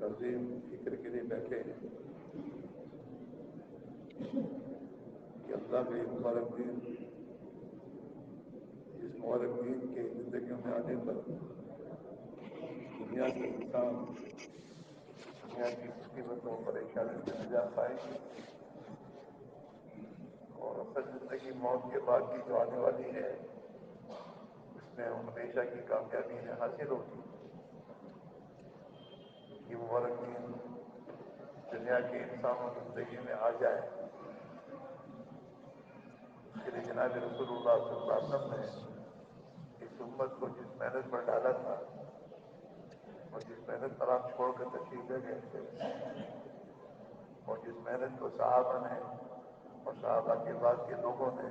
عظیم فکر کے لیے بیٹھے ہیں کہ اللہ کے مبارک دین، اس مبارک دین کے زندگیوں میں آنے پر دنیا کے انسان دنیا کی مصیبتوں پریشانیوں سے نجات پائیں گے، اور اصل زندگی موت کے بعد کی جو آنے والی ہے اس میں ہمیشہ کی کامیابی انہیں حاصل ہوگی۔ یہ مبارک دین دنیا کے انسانوں کی زندگی میں آ جائے، اس کے لیے جناب رسول اللہ صلی اللہ علیہ وسلم نے اس امت کو جس محنت پر ڈالا تھا اور جس محنت پر آپ چھوڑ کر تشریف لے گئے تھے، اور جس محنت کو صحابہ نے اور صحابہ کے بعد کے لوگوں نے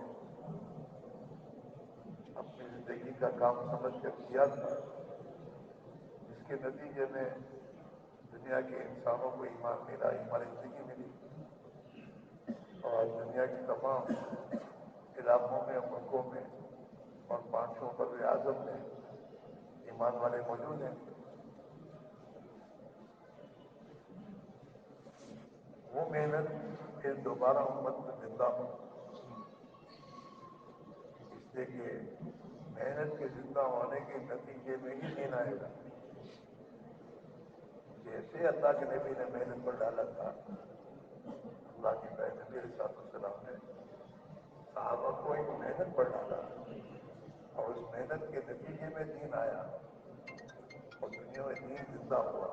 اپنی زندگی کا کام سمجھ کر کیا تھا، جس کے نتیجے میں دنیا کے انسانوں کو ایمان ملا، ایمان زندگی ملی، اور آج دنیا کے تمام علاقوں میں، ملکوں میں اور پانچوں بر اعظم میں ایمان والے موجود ہیں۔ وہ محنت پھر دوبارہ امت میں زندہ ہو، اس لیے کہ محنت کے زندہ ہونے کے نتیجے میں ہی دین آئے گا۔ جیسے اللہ کے نبی نے محنت پر ڈالا تھا، اللہ کے نبی علیہ السلام نے صحابہ کو ایک محنت پر ڈالا، اور اس محنت کے نتیجے میں دین آیا اور دنیا میں دین زندہ ہوا۔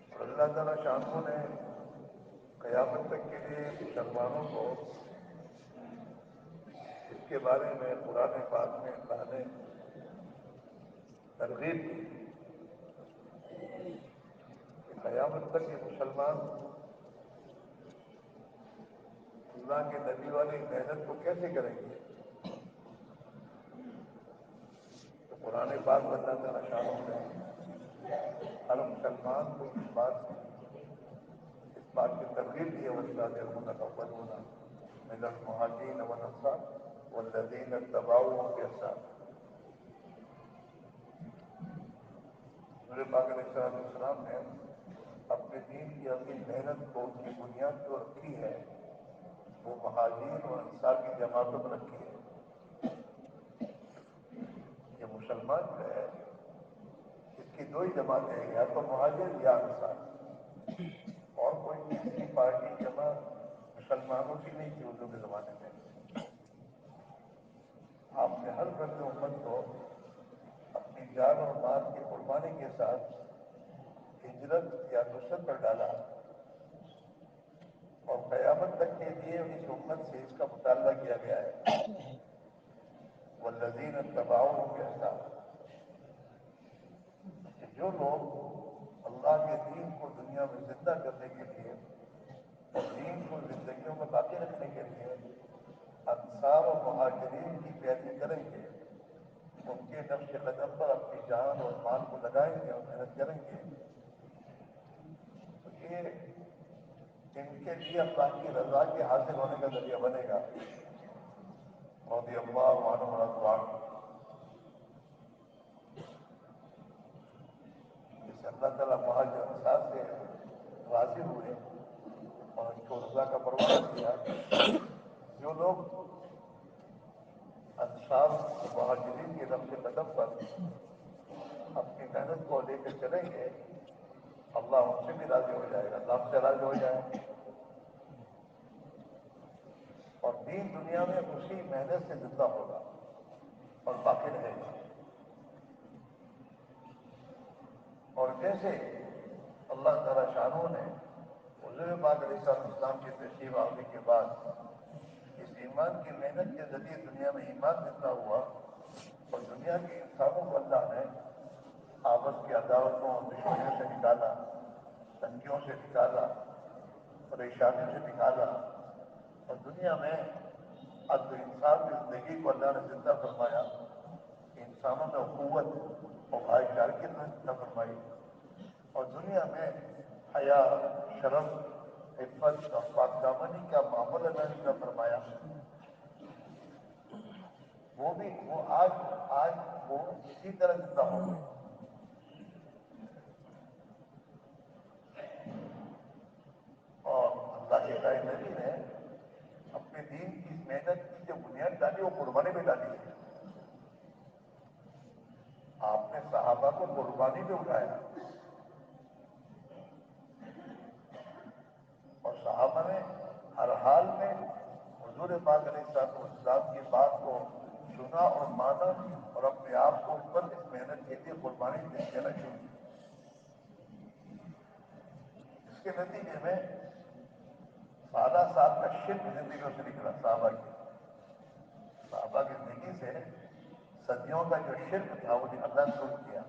اور اللہ تعالیٰ شاہ نے قیامت تک کے لیے مسلمانوں کو اس کے بارے میں قرآن پاک میں اللہ نے ترغیب دی کہ قیامت تک یہ مسلمان اللہ کے نبی والی محنت کو کیسے کریں گے؟ تو قرآن پاک میں اللہ تعالیٰ شاہ نے ہر مسلمان کو اس بات کی ترغیب دی ہے، والسابقون الاولون من المہاجرین والانصار والذین اتبعوهم بإحسان۔ حضور پاک علیہ السلام نے اپنے دین کی اپنی محنت کو ان کی بنیاد جو رکھی ہے وہ مہاجرین اور انصار کی جماعتوں میں رکھی ہے۔ یہ مسلمان جو ہے اس کی دو ہی جماعتیں ہیں، یا تو مہاجر یا انصار، اور کوئی تیسری پارٹی جماعت مسلمانوں کی نہیں تھی اردو کے زمانے میں۔ آپ نے ہر فرد امت کو اپنی جان اور مال کی قربانی کے ساتھ ہجرت یا نصرت پر ڈالا، اور قیامت تک کے لیے اس امت سے اس کا مطالبہ کیا گیا ہے، والذین اتبعوهم بإحسان، کہ جو لوگ اللہ کے دین کو دنیا میں زندہ کرنے کے لیے اور دین کو زندگیوں میں باقی رکھنے کے لیے انصار و مہاجرین کی پیروی کریں گے، ان کے نقش قدم پر اپنی جان اور مال کو لگائیں گے اور محنت کریں گے، تو یہ ان کے لیے اللہ کی رضا کے حاصل ہونے کا ذریعہ بنے گا۔ رضی اللہ عنہ ورضوان، جس سے اللہ تعالیٰ مہاجر انصار سے راضی ہوئے اور ان کو رضا کا پروانہ دیا۔ جو لوگ انصار و مہاجرین کے نقش قدم پر اپنی محنت کو لے کر چلیں گے، اللہ ان سے بھی راضی ہو جائے گا، اللہ ان سے راضی ہو جائے گا، اور دین دنیا میں اسی محنت سے زندہ ہوگا اور باقی رہے گا۔ اور جیسے اللہ تعالیٰ شانہ نے حضور پاک علیہ السلام کی تشریف آوری کے بعد اس ایمان کی محنت کے ذریعے دنیا میں ایمان زندہ ہوا، اور دنیا کے انسانوں کو اللہ نے آپس کی عداوتوں اور دشمنیوں سے نکالا، تنگیوں سے نکالا، پریشانیوں سے نکالا، اور دنیا میں عدل و انصاف کی زندگی کو اللہ نے زندہ فرمایا، انسانوں میں قوت اور بھائی چارگی کی زندہ فرمائی، اور دنیا میں حیا، شرم، عفت اور پاک دامنی کا معاملہ اللہ نے زندہ فرمایا۔ وہ آج وہ اسی طرح زندہ ہو گئے۔ وہ قربانی بھی ڈالی تھی. آپ نے صحابہ کو قربانی پہ اٹھایا اور صحابہ نے ہر حال میں حضور پاک علیہ الصلوۃ والسلام کی بات کو سنا اور مانا اور اپنے آپ کو اس پر اس محنت کے لیے قربانی دینا شروع کی. اس کے نتیجے میں سالہ سال کا شرک زندگیوں سے نکلا. صحابہ کی زندگی سے صدیوں کا جو شرک تھا وہ اللہ نے دور کیا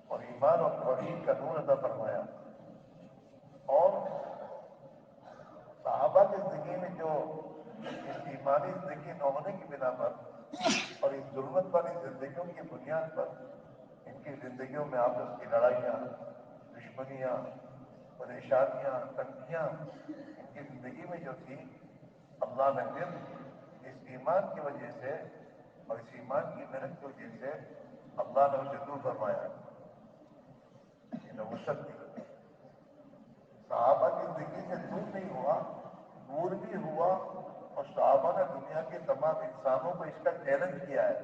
اور ایمان اور توحید کا نور عطا فرمایا. اور صحابہ کی زندگی میں جو اس ایمانی زندگی نہ ہونے کی بنا پر اور اس ظلمت والی زندگیوں کی بنیاد پر ان کی زندگیوں میں آپس کی لڑائیاں، دشمنیاں، پریشانیاں، تنگیاں ان کی زندگی میں جو تھی، اللہ نے پھر اس ایمان کی وجہ سے اور اس ایمان کی محنت کی وجہ سے اللہ نے اسے دور فرمایا. وسعت دی. صحابہ کی زندگی سے دور نہیں ہوا، دور بھی ہوا. اور صحابہ نے دنیا کے تمام انسانوں کو اس کا چیلنج کیا ہے.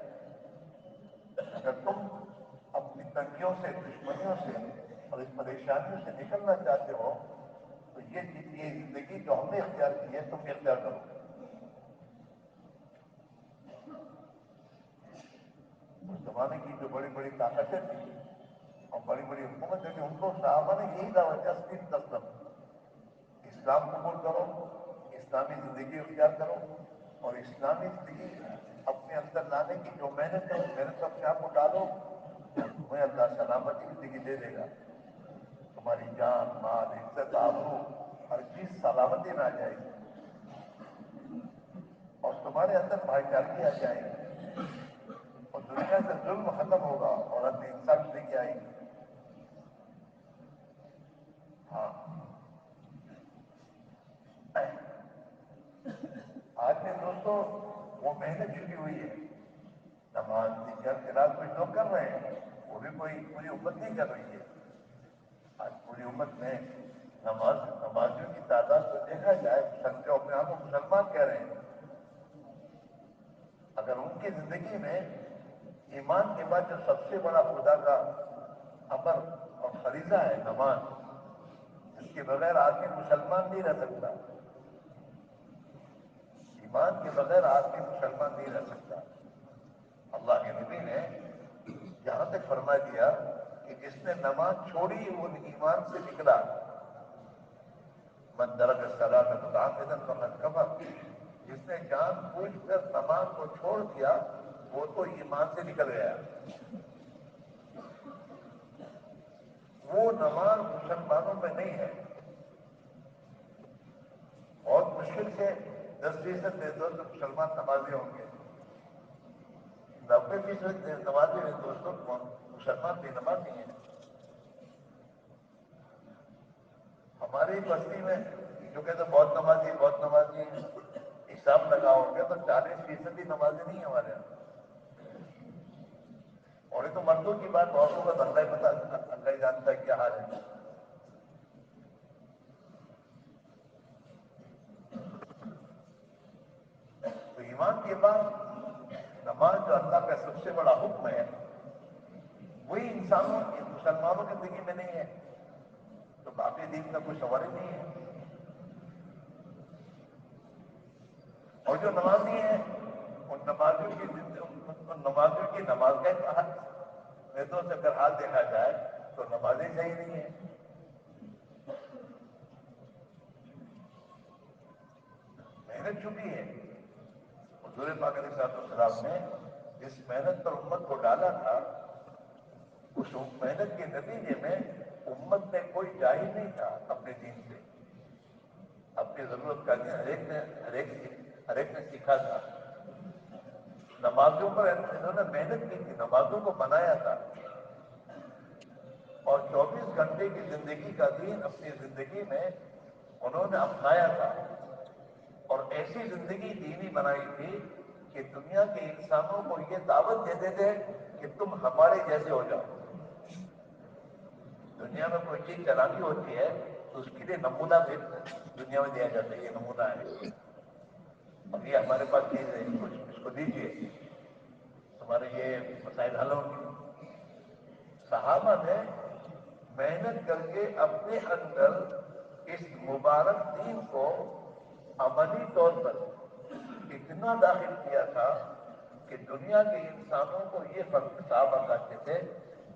اگر تم اپنی تنگیوں سے، دشمنیوں سے اور اس پریشانیوں سے نکلنا چاہتے ہو تو یہ زندگی جو ہم نے اختیار کی ہے تم اختیار کرو. اس زمانے کی جو بڑی بڑی طاقتیں تھیں اور بڑی بڑی حکومتیں تھیں، ان کو صحابہ نے یہی دعوت دیا، تسلیم تسلم، اسلام قبول کرو، اسلامی زندگی اختیار کرو اور اسلامی زندگی اپنے اندر لانے کی جو محنت ہے اس محنت اپنے آپ کو ڈالو تو تمہیں اللہ سلامتی کی زندگی دے دے گا. تمہاری جان، مال، عزت، آبرو ہر چیز سلامتی میں آ جائے گی اور تمہارے اندر بھائی چارگی آ جائے گی اور دنیا سے ظلم ختم ہوگا اور عدل انصاف زندگی آئے گی. ہاں، آج کے دوستوں وہ محنت چھٹی ہوئی ہے. نماز قرات کچھ لوگ کر رہے ہیں، وہ بھی کوئی پوری امت نہیں کر رہی ہے. آج پوری امت میں نمازیوں کی تعداد کو دیکھا جائے، جو اپنے آپ کو مسلمان کہہ رہے ہیں، اگر ان کی زندگی میں ایمان کے بعد جو سب سے بڑا خدا کا امر اور فریضہ ہے نماز، جس کے بغیر آدمی مسلمان نہیں رہ سکتا، ایمان کے بغیر آدمی مسلمان نہیں رہ سکتا. اللہ کے نبی نے یہاں تک فرما دیا کہ جس نے نماز چھوڑی وہ ایمان سے نکلا. من ترک الصلاۃ متعمدا فقد کفر. جس نے جان بوجھ کر نماز کو چھوڑ دیا وہ تو ایمان سے نکل گیا. وہ نماز مسلمانوں میں نہیں ہے. بہت مشکل سے 10% دے دو تو مسلمان نمازی ہوں گے. 90% نمازی ہیں دوستوں، مسلمان بے نماز نہیں ہے. ہماری بستی میں جو کہتے ہیں بہت نمازی ہیں، حساب لگاؤ گے تو 40% ہی نمازی نہیں ہے ہمارے یہاں. اور یہ تو مردوں کی بات، عورتوں کا دھندا ہی پتا، اللہ ہی جانتا ہے کیا حال ہے. تو ایمان کے بعد نماز جو اللہ کا سب سے بڑا حکم ہے، وہی مسلمانوں کی زندگی میں نہیں ہے تو باقی دین کا کوئی سوال ہی نہیں ہے. اور جو نمازی ہیں ان نمازیوں کی نماز کا ایک حال نیتوں سے اگر حال دیکھا جائے تو نمازی صحیح نہیں ہے. محنت چھٹی ہے. حضور پاک علیہ الصلوۃ والسلام نے جس محنت پر امت کو ڈالا تھا، اس محنت کے نتیجے میں امت میں کوئی جاہل نہیں تھا اپنے دین سے. اپنی ضرورت کا دین ہر ایک نے سیکھا تھا. نمازوں پر انہوں نے محنت کی تھی، نمازوں کو بنایا تھا اور 24 گھنٹے کی زندگی کا دین اپنی زندگی میں انہوں نے اپنایا تھا اور ایسی زندگی دینی بنائی تھی کہ دنیا کے انسانوں کو یہ دعوت دیتے تھے کہ تم ہمارے جیسے ہو جاؤ. دنیا میں کوئی چیز چلانی ہوتی ہے تو اس کے لیے نمونہ بھی دنیا میں دیا جاتا ہے، یہ نمونہ ہے اور یہ ہمارے پاس چیز ہے، اس کو دیجیے، تمہارے یہ مسائل حل ہوں گے۔ صحابہ نے محنت کر کے اپنے اندر اس مبارک دین کو عملی طور پر اتنا داخل کیا تھا کہ دنیا کے انسانوں کو یہ فرق صحابہ کہتے تھے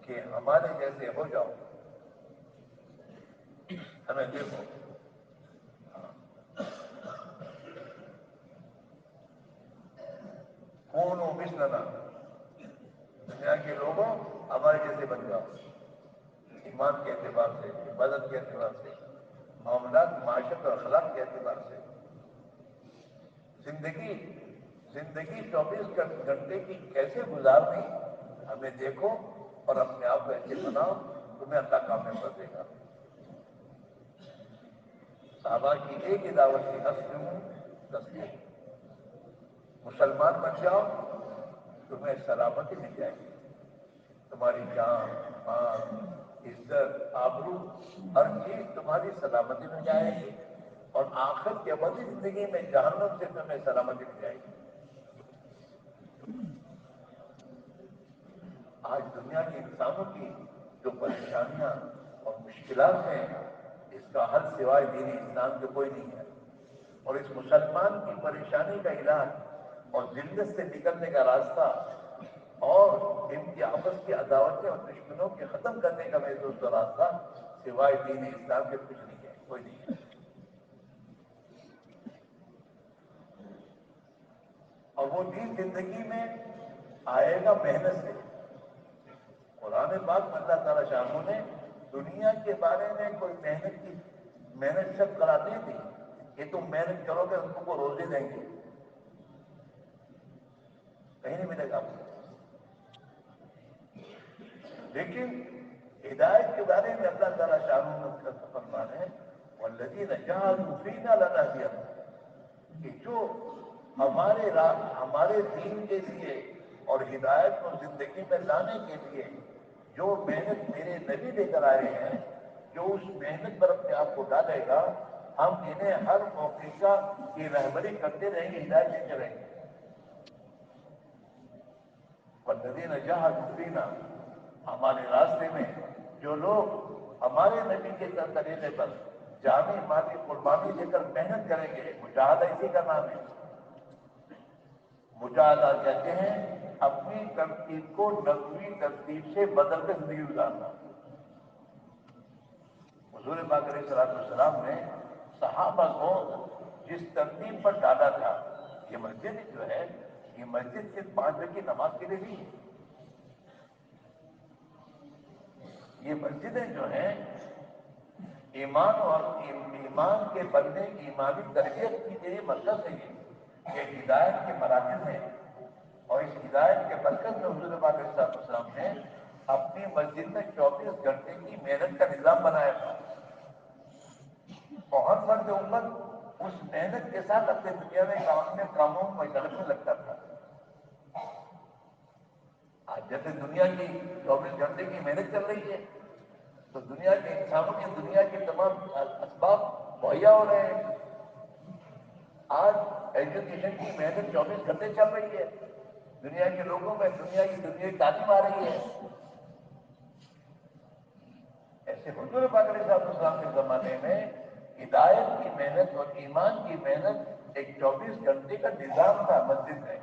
کہ ہمارے جیسے ہو جاؤ، ہمیں دیکھو۔ کونوا مثلنا، دنیا کے لوگوں ہمارے جیسے بن جاؤ، ایمان کے اعتبار سے، عبادت کے اعتبار سے، معاملات معاشرت اور اخلاق کے اعتبار سے۔ زندگی 24 گھنٹے کی کیسے گزارنی ہمیں دیکھو اور اپنے آپ کو ایسے بناؤ، تمہیں اللہ کامیاب کر دے گا۔ صحابہ کی ایک ہی دعوت تھی، اسلموا تسلیما، مسلمان بن جاؤ، تمہیں سلامتی مل جائے گی، تمہاری جان، مال، عزت، آبرو، ہر چیز تمہاری سلامتی میں جائے گی، اور آخرت کی ابدی زندگی میں جہنم سے تمہیں سلامتی مل جائے گی۔ آج دنیا کے انسانوں کی جو پریشانیاں اور مشکلات ہیں، اس کا حل سوائے دین اسلام کے کوئی نہیں ہے، اور اس مسلمان کی پریشانی کا علاج اور ذلت سے نکلنے کا راستہ اور ان کی آپس کی عداوتیں اور دشمنوں کے ختم کرنے کا محسوس کا راستہ سوائے دین اسلام کے کچھ نہیں ہے، کوئی نہیں ہے۔ اور وہ دین زندگی میں آئے گا محنت سے۔ قرآن پاک میں اللہ تعالیٰ شاہ نے دنیا کے بارے میں کوئی محنت شرط قرار نہیں دی کہ تم محنت کرو گے ہم تم کو روزی دیں گے، کہیں نہیں ملے گا آپ کو۔ لیکن ہدایت کے بارے میں اللہ تعالیٰ شاہ نے فرمانے ہیں والذین جاہدوا فینا لنہدینہم، کہ جو ہمارے دین کے لیے اور ہدایت کو زندگی میں لانے کے لیے جو محنت میرے نبی لے کر آئے ہیں، جو اس محنت پر اپنے آپ کو ڈالے گا، ہم انہیں ہر موقع کی رہبری کرتے رہیں گے، ہدایت دیتے رہیں گے۔ والذین جاہدوا فینا، ہمارے راستے میں جو لوگ ہمارے نبی کے طریقے پر جانی مالی قربانی دے کر محنت کریں گے، مجاہدہ اسی کا نام ہے۔ مجاہدہ کہتے ہیں اپنی ترتیب کو نبوی ترتیب سے بدل کر زندگی گزارنا۔ حضور پاک علیہ السلام نے صحابہ کو جس ترتیب پر ڈالا تھا، یہ مسجد جو ہے، یہ مسجد صرف 5 وقت کی نماز کے لیے نہیں ہے، یہ مسجدیں جو ہیں ایمان اور ایمان کے بننے کی ایمانی تربیت کی لیے مرکز ہے، یہ ہدایت کے مراکز ہیں، اور اس ہدایت کے مرکز میں حضور پاک علیہ السلام نے اپنی مسجد میں 24 گھنٹے کی محنت کا نظام بنایا تھا، اور ہر فرد امت اس محنت کے ساتھ اپنے دنیا میں کاموں میں مشغول لگتا تھا۔ آج جیسے دنیا کی 24 گھنٹے کی محنت چل رہی ہے، تو دنیا کے انسانوں کے دنیا کے تمام اسباب مہیا ہو رہے ہیں۔ آج ایجوکیشن کی محنت 24 گھنٹے چل رہی ہے، دنیا کے لوگوں میں دنیا کی تعلیم آ رہی ہے۔ ایسے حضور پاک علیہ السلام کے زمانے میں ہدایت کی محنت اور ایمان کی محنت ایک 24 گھنٹے کا نظام تھا مسجد میں،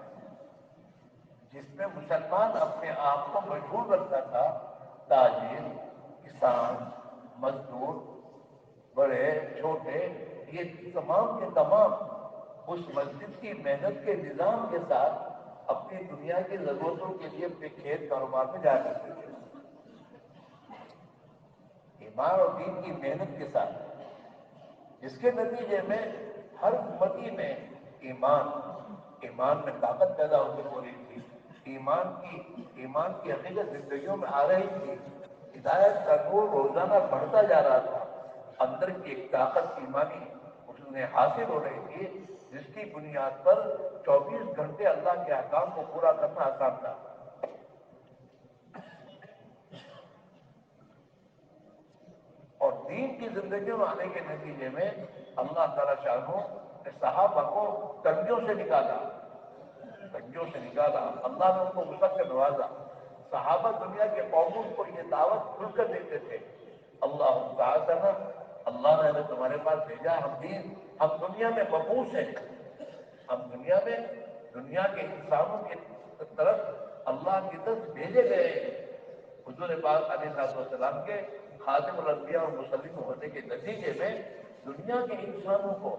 جس میں مسلمان اپنے آپ کو مشغول رکھتا تھا، تاجر، کسان، مزدور، بڑے چھوٹے، یہ تمام کے تمام اس مسجد کی محنت کے نظام کے ساتھ اپنی دنیا کی ضرورتوں کے لیے اپنے کھیت کاروبار میں جایا کرتے تھے، ایمان اور دین کی محنت کے ساتھ، جس کے نتیجے میں ہر امتی میں ایمان میں طاقت پیدا ہوتی ہو رہی تھی، ایمان کی حقیقت زندگیوں میں آ رہی تھی، ہدایت کا نور روزانہ بڑھتا جا رہا تھا، اندر کی ایک طاقت ایمانی اس میں حاصل ہو رہی تھی، جس کی بنیاد پر 24 گھنٹے اللہ کے احکام کو پورا کرنا آسان تھا۔ اور دین کی زندگی میں آنے کے نتیجے میں اللہ تعالیٰ شاہ نے صحابہ کو تنگیوں سے نکالا، تنگیوں سے نکالا، اللہ نے ان کو وسعت سے نوازا۔ صحابہ دنیا کے قوموں کو یہ دعوت کھل کر دیتے تھے، اللہ تعالیٰ، اللہ نے ہمیں تمہارے پاس بھیجا، ہم دنیا میں مبعوث ہیں، ہم دنیا کے انسانوں کی طرف اللہ کی طرف بھیجے گئے ہیں۔ حضور پاک علیہ السلام کے خاتم الانبیاء اور مسلم ہونے کے نتیجے میں دنیا کے انسانوں کو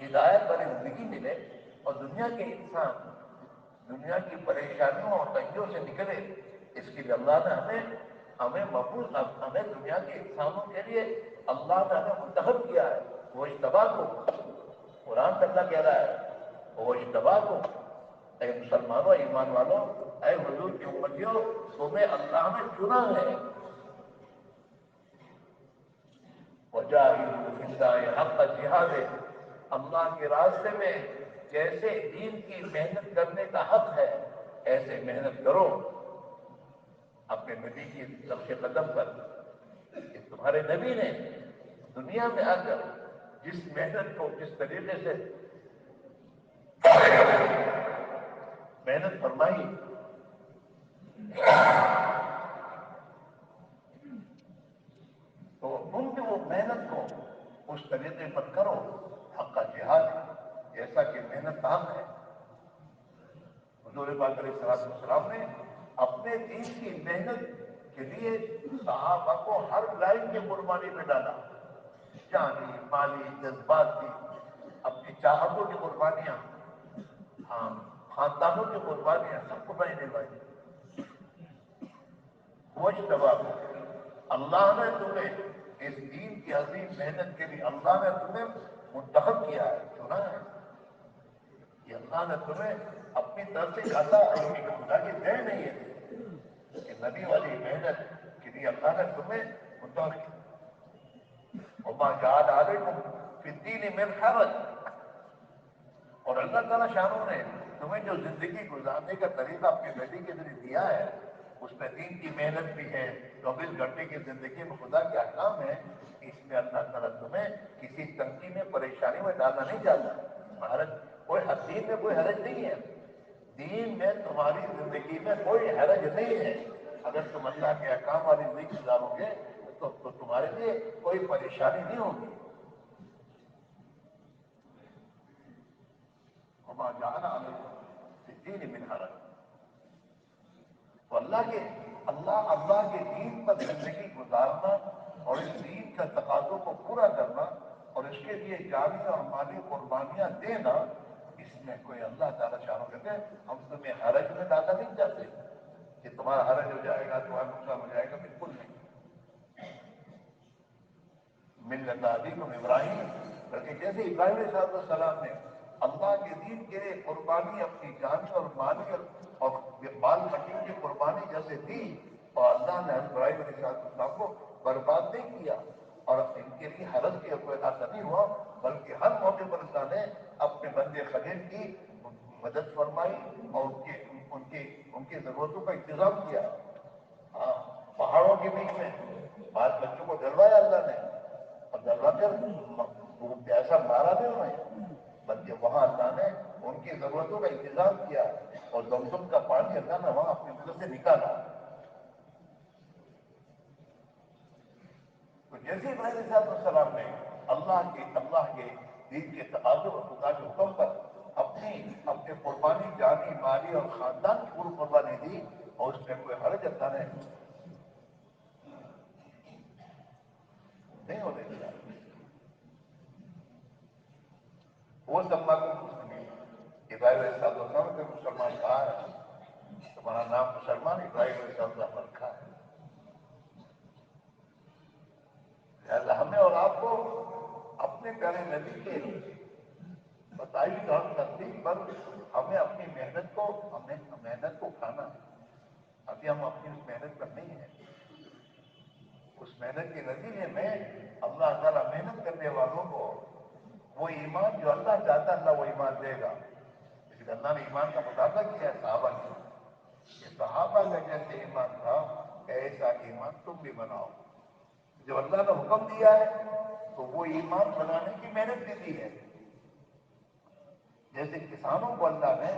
ہدایت والی زندگی ملے، اور دنیا کے انسان دنیا کی پریشانیوں اور تنگیوں سے نکلے۔ اس کے لیے اللہ نے ہمیں دنیا کے انسانوں کے لیے اللہ نے ہمیں منتخب کیا ہے۔ وہ اجتبا کو قرآن سے اللہ کہہ رہا ہے، وہ اجتبا کو، اے مسلمانوں، ایمان والوں، اے حضور کی امتیوں، تمہیں اللہ نے چنا ہے۔ وَجَاهِدُوا فِي اللَّهِ حَقَّ جِهَادِهِ، اللہ کے راستے میں جیسے دین کی محنت کرنے کا حق ہے ایسے محنت کرو اپنے نبی کی نقش قدم پر۔ کہ تمہارے نبی نے دنیا میں آ کر جس محنت کو جس طریقے سے محنت فرمائی، تو تم بھی وہ محنت کو اس طریقے پر کرو، حق کا جہاد، جیسا کہ محنت کا حق ہے۔ حضور پاک علیہ السلام نے اپنے دین کی محنت کے لیے صحابہ کو ہر لائن کی قربانی میں ڈالا، جانی، مالی، جذباتی، اپنی چاہتوں کی قربانیاں، ہاں، خاندانوں کی قربانیاں، سب قربانی دلوائی۔ وہ اجتباء، اللہ نے تمہیں اس دین کی عظیم محنت کے لیے اللہ نے تمہیں منتخب کیا ہے، چنا ہے۔ یہ اللہ نے تمہیں اپنی طرف سے عطا، یہ خدا کی دین نہیں ہے کہ نبی والی محنت کے لیے اللہ نے تمہیں منتخب کیا۔ وما جعل علیکم فی الدین من حرج، اور اللہ تعالیٰ شانوں نے تمہیں جو زندگی گزارنے کا طریقہ اپنے نبی کے ذریعے دیا ہے، اس میں دین کی محنت بھی ہے، 24 گھنٹے کی زندگی میں خدا کے احکام ہے، اس میں اللہ تعالیٰ تمہیں کسی تنگی میں، پریشانی میں ڈالنا نہیں چاہتا۔ حرج کوئی دین میں کوئی حرج نہیں ہے، دین میں تمہاری زندگی میں کوئی حرج نہیں ہے۔ اگر تم اللہ کے احکام والی زندگی گزارو گے تو تمہارے لیے کوئی پریشانی نہیں ہوگی۔ وما جعل علیکم فی الدین من حرج، تو اللہ کے دین پر زندگی گزارنا اور اس دین کا تقاضوں کو پورا کرنا اور اس کے لیے جانی اور مالی قربانیاں دینا، اس میں کوئی اللہ تعالیٰ شانوں کہتے ہیں ہم تمہیں حرج میں ڈالنا نہیں چاہتے کہ تمہارا حرج ہو جائے گا، تمہارا نقصان ہو جائے گا، بالکل نہیں۔ ملت ابیکم ابراہیم، بلکہ جیسے ابراہیم علیہ السلام نے اللہ کے دین کے لیے قربانی اپنی جانی اور مالی اور بال بچوں کی قربانی جیسے دی، اور اللہ نے ابراہیم علیہ السلام کو برباد نہیں کیا اور ان کے لیے حرج کی کوئی ایسا نہیں ہوا، بلکہ ہر موقع پر اللہ نے اپنے بندے خلیل کی مدد فرمائی اور ان کی ضرورتوں کا انتظام کیا۔ ہاں، پہاڑوں کے بیچ میں بال بچوں کو ڈلوایا اللہ نے، اور ڈلوا کر ایسا مارا نہیں انہیں، بلکہ وہاں اللہ نے ان کی ضرورتوں کا انتظام کیا، اور زمزم کا پانی اللہ نے وہاں اپنی مدد سے نکالا۔ تو جیسے ابراہیم علیہ السلام نے اللہ کے دین کے تقاضوں اور خدا کے حکم پر اپنے قربانی جانی، مالی اور خاندان کی پوری قربانی دی، اور اس میں کوئی حرج اللہ نے نہیں ہونے دیا۔ وہ سماکم مسلمین، ابراہیم علیہ السلام نے مسلمان کہا ہے، تمہارا نام مسلمان ابراہیم علیہ السلام رکھا ہے۔ لہذا ہمیں اور آپ کو اپنے پیارے نبی کے بتائی تصدیق پر ہمیں اپنی محنت کو اٹھانا ہے۔ ابھی ہم اپنی اس محنت پر نہیں ہیں، اس محنت کے نتیجے میں اللہ تعالیٰ محنت کرنے والوں کو وہ ایمان جو اللہ چاہتا ہے اللہ وہ ایمان دے گا۔ لیکن اللہ نے ایمان کا مطالبہ کیا ہے صحابہ کی، کہ صحابہ کا جیسے ایمان تھا ایسا ایمان تم بھی بناؤ۔ جو اللہ نے حکم دیا ہے تو وہ ایمان بنانے کی محنت بھی دی ہے۔ جیسے کسانوں کو اللہ نے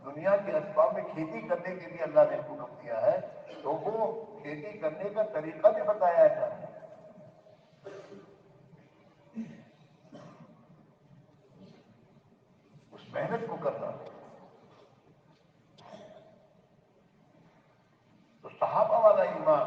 دنیا کے اسباب میں کھیتی کرنے کے لیے اللہ نے حکم دیا ہے، تو وہ کھیتی کرنے کا طریقہ بھی بتایا ہے اللہ نے، اس محنت کو کرنا۔ تو صحابہ والا ایمان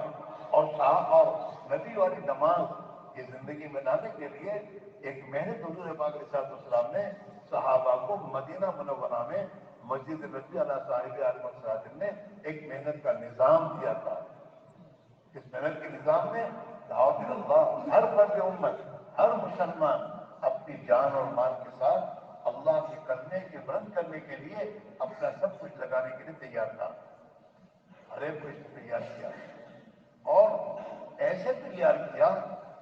اور نبی والی نماز یہ زندگی میں لانے کے لیے ایک محنت حضور پاک علیہ السلام نے صحابہ کو مدینہ منورہ میں مسجد نبوی علیہ صاحب عالم الصادق نے ایک محنت کا نظام دیا تھا۔ اس محنت کے نظام میں دعوت اللہ، ہر فرد امت، ہر مسلمان اپنی جان اور مال کے ساتھ اللہ کے کلمے کے بلند کرنے کے لیے اپنا سب کچھ لگانے کے لیے تیار تھا، ہر ایک کو اس نے تیار کیا، اور ایسے تیار کیا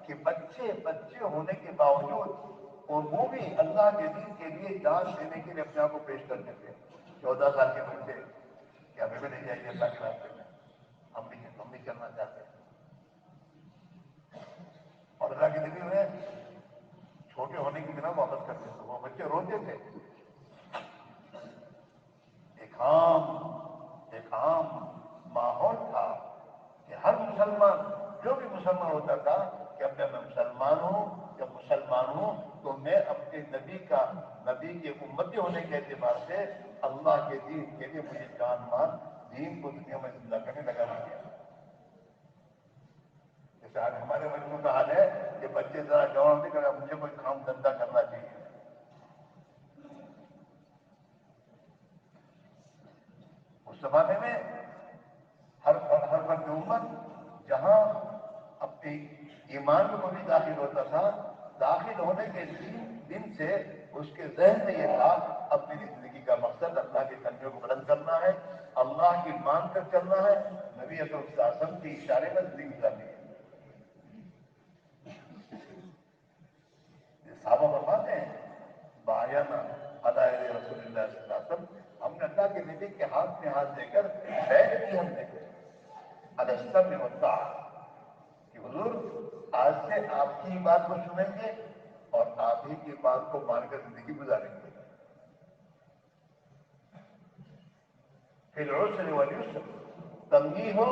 کہ بچے ہونے کے باوجود اور وہ بھی اللہ کے دین کے لیے جان دینے کے لیے اپنے آپ کو پیش کرتے تھے۔ 14 سال کے بچے کہ ہمیں بھی لے جائیے اللہ کے راستے میں، ہم بھی چلنا چاہتے ہیں۔ اور اللہ کے نبی انہیں چھوٹے ہونے کی بنا واپس کرتے تھے، وہ بچے روتے تھے۔ ایک عام ماحول تھا کہ ہر مسلمان، جو بھی مسلمان ہوتا تھا کہ اب میں مسلمان ہوں، جب مسلمان ہوں تو میں اپنے نبی کے امتی ہونے کے اعتبار سے اللہ کے دین کے لیے مجھے جان مال دین کو دنیا میں زندہ کرنے لگا دیا۔ جیسے آج ہمارے بچوں کا حال ہے کہ بچے ذرا جوان ہوتے کہ مجھے کوئی کام دھندا کرنا چاہیے۔ اس زمانے میں ہر فرد امت جہاں اپنی ایمان میں کوئی داخل ہوتا تھا، داخل ہونے کے دن سے اس کے ذہن میں یہ تھا اپنی زندگی کا مقصد اللہ کے کلمے کو بلند کرنا ہے، اللہ کی مان کر چلنا ہے، نبی اکرم صلی اللہ علیہ وسلم کے اشارے میں زندگی گزارنی ہے۔ صحابہ فرماتے ہیں بایانہ علی رسول اللہ صلی اللہ علیہ وسلم، ہم نے اللہ کے نبی کے ہاتھ میں ہاتھ دے کر بیعت کی، ہم نے علی السمع والطاعہ کہ حضور آج سے آپ کی بات کو سنیں گے اور آپ ہی کی بات کو مان کر زندگی گزاریں گے۔ فی العسر والیسر، تنگی ہو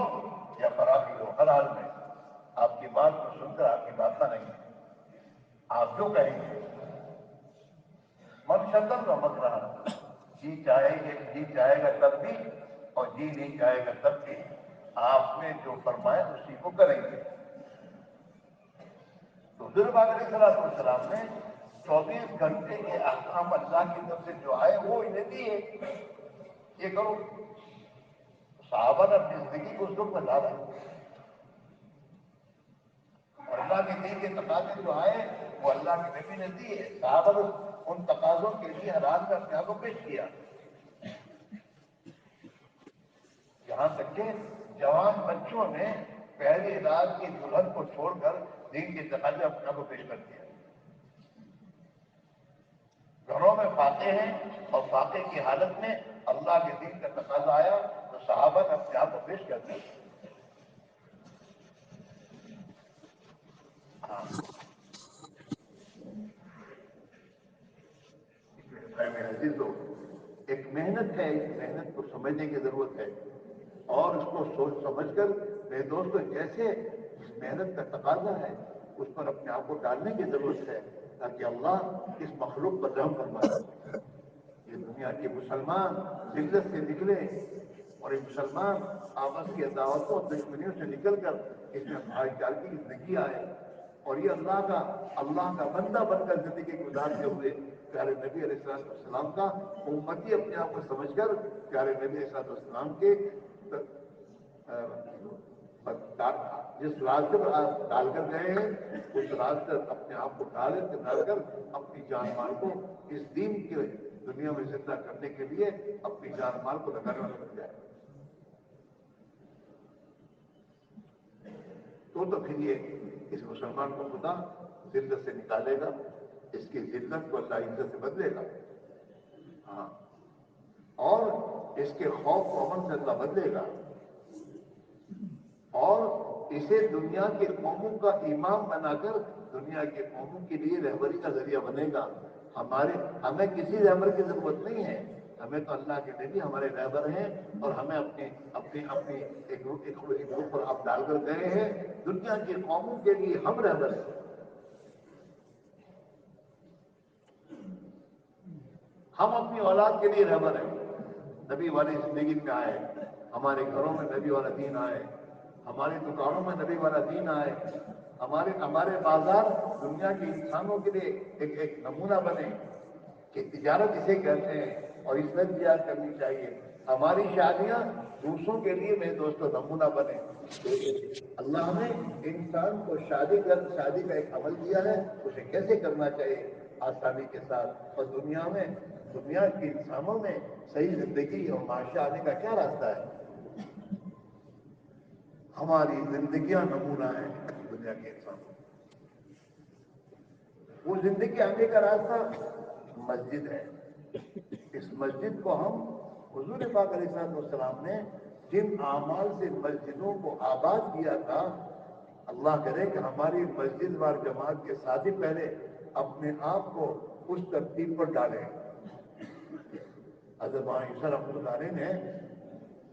یا فراخی ہو، ہر حال میں آپ کی بات کو سن کر آپ کی بات مانیں گے، آپ جو کہیں گے۔ من شدن و مکرہ، جی چاہے گا تب بھی اور جی نہیں چاہے گا تب بھی آپ نے جو فرمایا اسی کو کریں گے۔ تو حضور پاک علیہ السلام نے 24 گھنٹے کے احکام اللہ کی طرف سے جو آئے وہ انہیں دیے، یہ کرو۔ صحابہ نے اپنی زندگی کو اس وقت میں ڈالا، اور اللہ کے دین کے تقاضے جو آئے وہ اللہ کے نبی نے دیے، صحابہ نے ان تقاضوں کے لیے ہر حال میں اپنے آپ کو پیش کیا۔ یہاں تک کہ جوان بچوں نے پہلی رات کی دلہن کو چھوڑ کر دین کے تقاضے اپنے آپ کو پیش کر دیا۔ گھروں میں فاقے ہیں اور فاقے کی حالت میں اللہ کے دین کا تقاضا آیا تو صحابہ نے اپنے آپ کو پیش کر دیا۔ ہاں، میرے عزیزو، ایک محنت ہے، اس محنت کو سمجھنے کی ضرورت ہے، اور اس کو سوچ سمجھ کر میرے دوستو جیسے اس محنت کا تقاضا ہے اس پر اپنے آپ کو ڈالنے کی ضرورت ہے تاکہ اللہ اس مخلوق پر رحم فرمائے۔ یہ دنیا کے مسلمان ذلت سے نکلے اور یہ مسلمان آپس کی عداوتوں اور دشمنیوں سے نکل کر اس میں بھائی چارگی کی زندگی آئے، اور یہ اللہ کا بندہ بن کر زندگی گزارتے ہوئے پیارے نبی علیہ السلام کا امتی اپنے آپ کو سمجھ کر پیارے نبی علیہ السلام کے جس راستے پر آپ ڈال کر گئے ہیں اس راستے پر اپنے آپ کو ڈال کر اپنی جان مال کو اس دین کے دنیا میں زندہ کرنے کے لیے اپنی جان مال کو لگانے والا بن جائے، تو پھر یہ اس مسلمان کو خدا ذلت سے نکالے گا، اس کی ذلت کو اللہ عزت سے بدلے گا، ہاں، اور اس کے خوف و امن سے اللہ بدلے گا، اور اسے دنیا کے قوموں کا امام بنا کر دنیا کے قوموں کے لیے رہبری کا ذریعہ بنے گا۔ ہمیں کسی رہبر کی ضرورت نہیں ہے، ہمیں تو اللہ کے نبی ہمارے رہبر ہیں، اور ہمیں اپنے ایک گروپ پر آپ ڈال کر گئے ہیں، دنیا کی قوموں کے لیے ہم رہبر ہیں۔ ہم اپنی اولاد کے لیے رہبر ہیں، نبی والی زندگی میں آئے، ہمارے گھروں میں نبی والا دین آئے، ہماری دکانوں میں نبی والا دین آئے، ہمارے بازار دنیا کے انسانوں کے لیے ایک نمونہ بنے کہ تجارت اسے کہتے ہیں اور اس میں تجارت کرنی چاہیے۔ ہماری شادیاں دوسروں کے لیے میرے دوستوں نمونہ بنے۔ اللہ نے انسان کو شادی کا ایک عمل دیا ہے، اسے کیسے کرنا چاہیے آسانی کے ساتھ، اور دنیا کے انسانوں میں صحیح زندگی اور معاشرہ آنے کا کیا راستہ ہے؟ ہماری زندگیاں نمونہ ہیں دنیا کے انسانوں، وہ زندگی آنے کا راستہ مسجد ہے۔ اس مسجد کو ہم حضور پاک علیہ السلام نے جن اعمال سے مسجدوں کو آباد کیا تھا، اللہ کرے کہ ہماری مسجد وار جماعت کے ساتھ ہی پہلے اپنے آپ کو اس ترتیب پر ڈالیں۔ حضرت عائشہ رحمۃ اللہ علیہ نے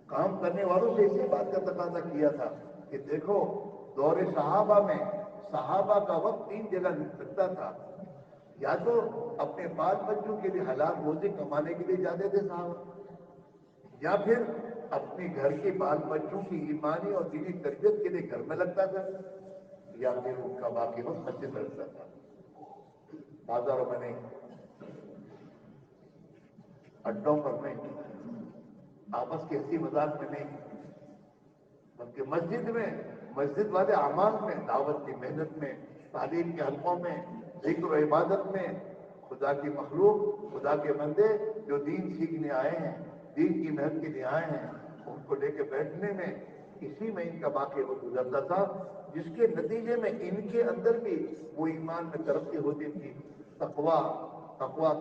کام کرنے والوں سے اسی بات کا تقاضا کیا تھا کہ دیکھو، دور صحابہ میں صحابہ کا وقت 3 جگہ لگتا تھا، یا تو اپنے بال بچوں کے لیے حلال روزی کمانے کے لیے جاتے تھے صحابہ، یا پھر اپنے گھر کے بال بچوں کی ایمانی اور دینی تربیت کے لیے گھر میں لگتا تھا، یا پھر ان کا باقی وقت مسجد میں لگتا تھا۔ بازاروں میں نہیں، اڈوں پر نہیں، آپس کی ہنسی مذاق میں نہیں، بلکہ مسجد والے اعمال میں، دعوت کی محنت میں، تعلیم کے حلقوں میں، ذکر و عبادت میں، خدا کی مخلوق، خدا کے بندے جو دین سیکھنے آئے ہیں، دین کی محنت کے لیے آئے ہیں، ان کو لے کے بیٹھنے میں، اسی میں ان کا باقی وقت گزرتا تھا، جس کے نتیجے میں ان کے اندر بھی وہ ایمان میں ترقی ہوتی تھی، تقویٰ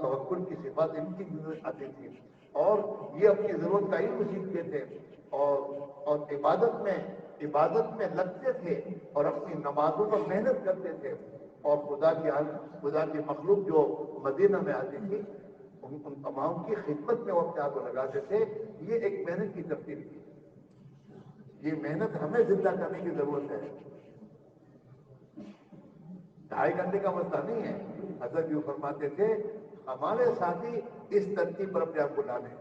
توکل کی صفات ان کی آتی تھی، اور یہ اپنی ضرورت کا علم سیکھتے تھے، اور عبادت میں لگتے تھے، اور اپنی نمازوں پر محنت کرتے تھے، اور خدا کی مخلوق جو مدینہ میں آتی تھی، ان تمام کی خدمت میں وہ اپنے آپ کو لگاتے تھے۔ یہ ایک محنت کی ترتیب تھی، یہ محنت ہمیں زندہ کرنے کی ضرورت ہے، 2.5 گھنٹے کا مسئلہ نہیں ہے۔ حضرت یوں فرماتے تھے، ہمارے ساتھی اس ترتیب پر اپنے آپ کو ڈالیں،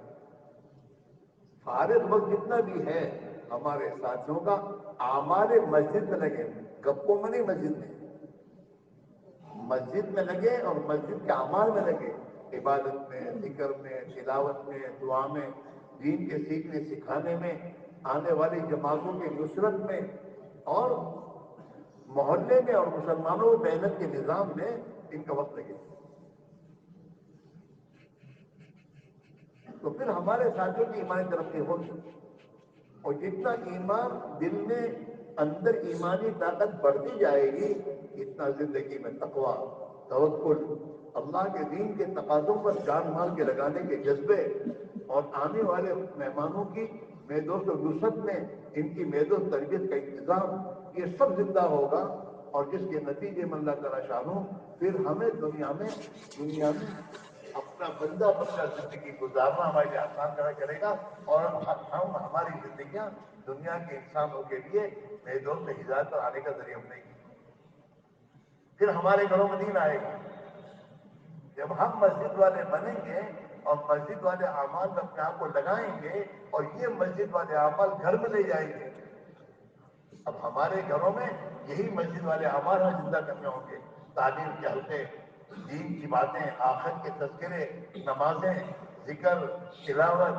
فارغ وقت جتنا بھی ہے ہمارے ساتھیوں کا اعمال مسجد میں لگے، گپوں میں نہیں، مسجد میں لگے، اور مسجد کے اعمال میں لگے، عبادت میں، ذکر میں، تلاوت میں، دعا میں، دین کے سیکھنے سکھانے میں، آنے والی جماعتوں کے نصرت میں، اور محلے میں اور مسلمانوں محنت کے نظام میں ان کا وقت لگے، تو پھر ہمارے ساتھیوں کی ایمانی ترقی ہوگی، اور جتنا ایمان دل میں اندر ایمانی طاقت بڑھتی جائے گی، اتنا زندگی میں تقویٰ، توکل، اللہ کے دین کے تقاضوں پر جان مال کے لگانے کے جذبے، اور آنے والے مہمانوں کی میدوست و نصرت میں ان کی میدوست تربیت کا انتظام، یہ سب زندہ ہوگا، اور جس کے نتیجے میں اللہ تعالیٰ شانہ پھر ہمیں دنیا میں اپنا بندہ زندگی گزارنا ہمارے لیے آسان کرے گا، اور ہماری زندگیاں دنیا کے انسانوں کے لیے میرے دوست ہدایت پر آنے کا ذریعہ بنے گی، پھر ہمارے گھروں میں دین آئے گا۔ جب ہم مسجد والے بنیں گے اور مسجد والے اعمال میں اپنے آپ کو لگائیں گے، اور یہ مسجد والے اعمال گھر میں لے جائیں گے، اب ہمارے گھروں میں یہی مسجد والے اعمال ہمیں زندہ کرنے ہوں گے، تعلیم کے حلقے، دین کی باتیں، آخرت کے تذکرے، نمازیں، ذکر، تلاوت،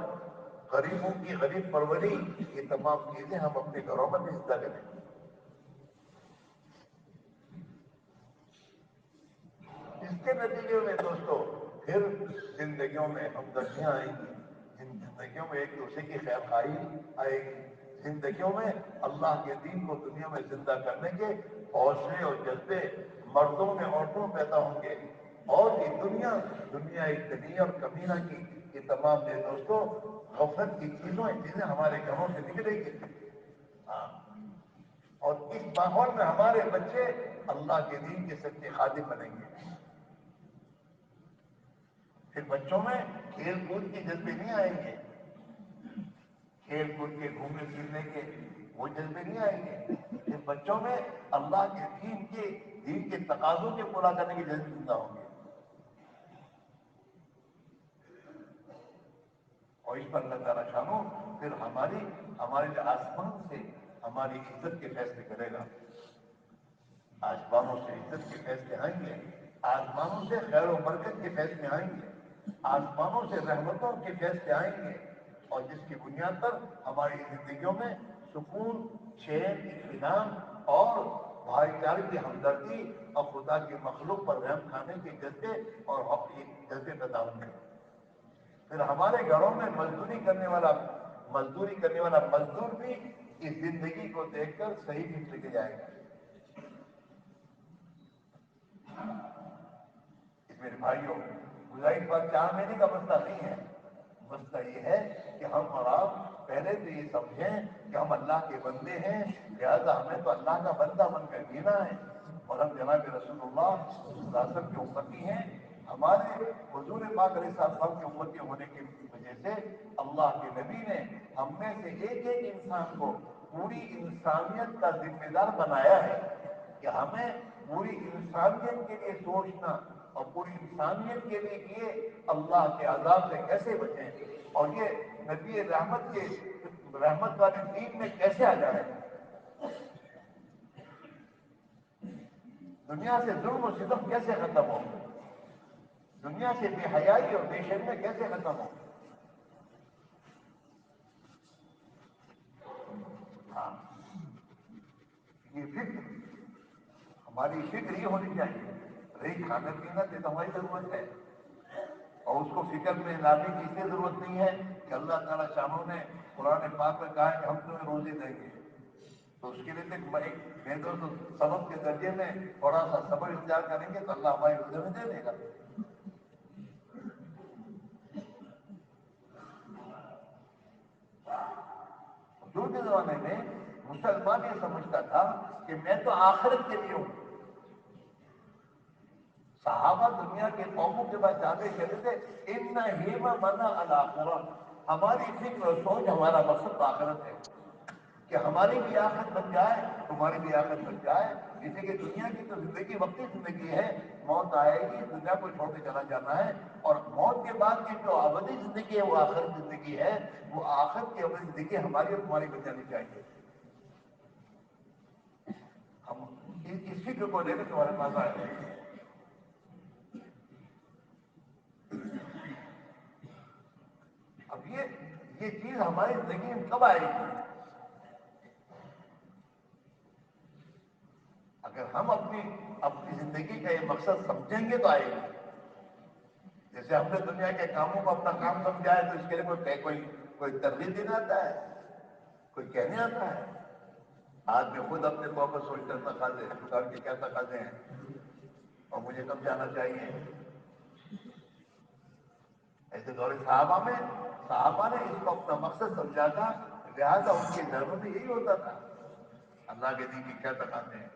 غریبوں کی غریب پروری، یہ تمام چیزیں ہم اپنے گھروں میں بھی زندہ کریں گے۔ اس کے نتیجے میں دوستو پھر زندگیوں میں ہمدردیاں آئیں گی، زندگیوں میں ایک دوسرے کی خیر خواہی آئے گی، زندگیوں میں اللہ کے دین کو دنیا میں زندہ کرنے کے حوصلے اور جذبے مردوں میں عورتوں میں پیدا ہوں گے، اور یہ دنیا اتنی اور کمینہ کی، یہ تمام میرے دوستوں غفلت کی چیزیں ہمارے گھروں سے نکلے گی، اور اس ماحول میں ہمارے بچے اللہ کے دین کے سچے خادم بنیں گے۔ پھر بچوں میں کھیل کود کے جذبے نہیں آئیں گے، کھیل کود کے گھومنے پھرنے کے وہ جذبے نہیں آئیں گے، پھر بچوں میں اللہ کے دین کے تقاضوں کے پورا کرنے کے جذبے زندہ ہوں گے۔ اور اس پر اللہ تعالیٰ شانو پھر ہمارے جو آسمان سے ہماری عزت کے فیصلے کرے گا، آسمانوں سے عزت کے فیصلے آئیں گے، آسمانوں سے خیر و برکت کے فیصلے آئیں گے، آسمانوں سے رحمتوں کے فیصلے آئیں گے، اور جس کی بنیاد پر ہماری زندگیوں میں سکون، چین، اطمینان اور بھائی چارے کی ہمدردی اور خدا کی مخلوق پر رحم کھانے کے جذبے اور حق کے جذبے پیدا ہوں گے۔ پھر ہمارے گھروں میں مزدوری کرنے والا مزدور بھی اس زندگی کو دیکھ کر صحیح فکر کے جائے گا۔ میرے بھائیوں، گزارش بات 4 مہینے کا مسئلہ نہیں ہے، مسئلہ یہ ہے کہ ہم اور آپ پہلے تو یہ سمجھیں کہ ہم اللہ کے بندے ہیں، لہذا ہمیں تو اللہ کا بندہ بن کر جینا ہے، اور ہم جناب رسول اللہ صلی اللہ علیہ وسلم کے امتی ہیں۔ ہمارے حضور پاک علیہ السلام کے امتی ہونے کی وجہ سے اللہ کے نبی نے ہم میں سے ایک ایک انسان کو پوری انسانیت کا ذمہ دار بنایا ہے کہ ہمیں پوری انسانیت کے لیے سوچنا اور پوری انسانیت کے لیے یہ اللہ کے عذاب سے کیسے بچیں، اور یہ نبی رحمت والے دین میں کیسے آ جائیں، دنیا سے ظلم و ستم کیسے ختم ہو، دنیا سے بے حیائی اور بے شرمی کیسے ختم ہو۔ ہاں، یہ فکر ہماری فکر یہ ہونی چاہیے، رہی کھانا پینا تو ہماری ضرورت ہے، اور اس کو فکر میں لانے کی اس لیے ضرورت نہیں ہے کہ اللہ تعالیٰ شانوں نے قرآن پاک میں کہا ہے کہ ہم تمہیں روزی دیں گے، تو اس کے لیے میرے دوست سبب کے درجے میں تھوڑا سا صبر اختیار کریں گے تو اللہ ہماری روزی میں دے دے گا۔ حضور کے زمانے میں مسلمان یہ سمجھتا تھا کہ میں تو آخرت کے لیے ہوں۔ صحابہ دنیا کے قوموں کے بعد جاتے کہتے تھے ان ہیم منا الآخرہ، ہماری فکر اور سوچ ہمارا مقصد آخرت ہے، کہ ہماری بھی آخرت بن جائے، تمہاری بھی آخرت بن جائے۔ اسی کہ دنیا کی تو زندگی وقتی زندگی ہے، موت آئے گی، دنیا کو چھوڑ کے چلا جانا ہے، اور موت کے بعد کی جو ابدی زندگی ہے وہ آخرت زندگی ہے، وہ آخرت کی ابدی زندگی ہماری اور تمہاری بن جانی چاہیے۔ ہم اس فکر کو لے کر تمہارے پاس آئے ہیں۔ اب یہ چیز ہماری زندگی میں کب آئے گی؟ اگر ہم اپنی زندگی کا یہ مقصد سمجھیں گے تو آئے گی۔ جیسے ہم نے دنیا کے کاموں کو اپنا کام سمجھا ہے تو اس کے لیے کوئی ترغیب دینا آتا ہے، کوئی کہنے آتا ہے؟ آدمی خود اپنے طور پر سوچتا تقاضے دکان کے کیا تقاضے ہیں اور مجھے کب جانا چاہیے۔ ایسے دور صحابہ نے اس کو اپنا مقصد سمجھا تھا، لہٰذا ان کے گھروں میں یہی ہوتا تھا، اللہ کے دین کی کیا تقاضے ہیں۔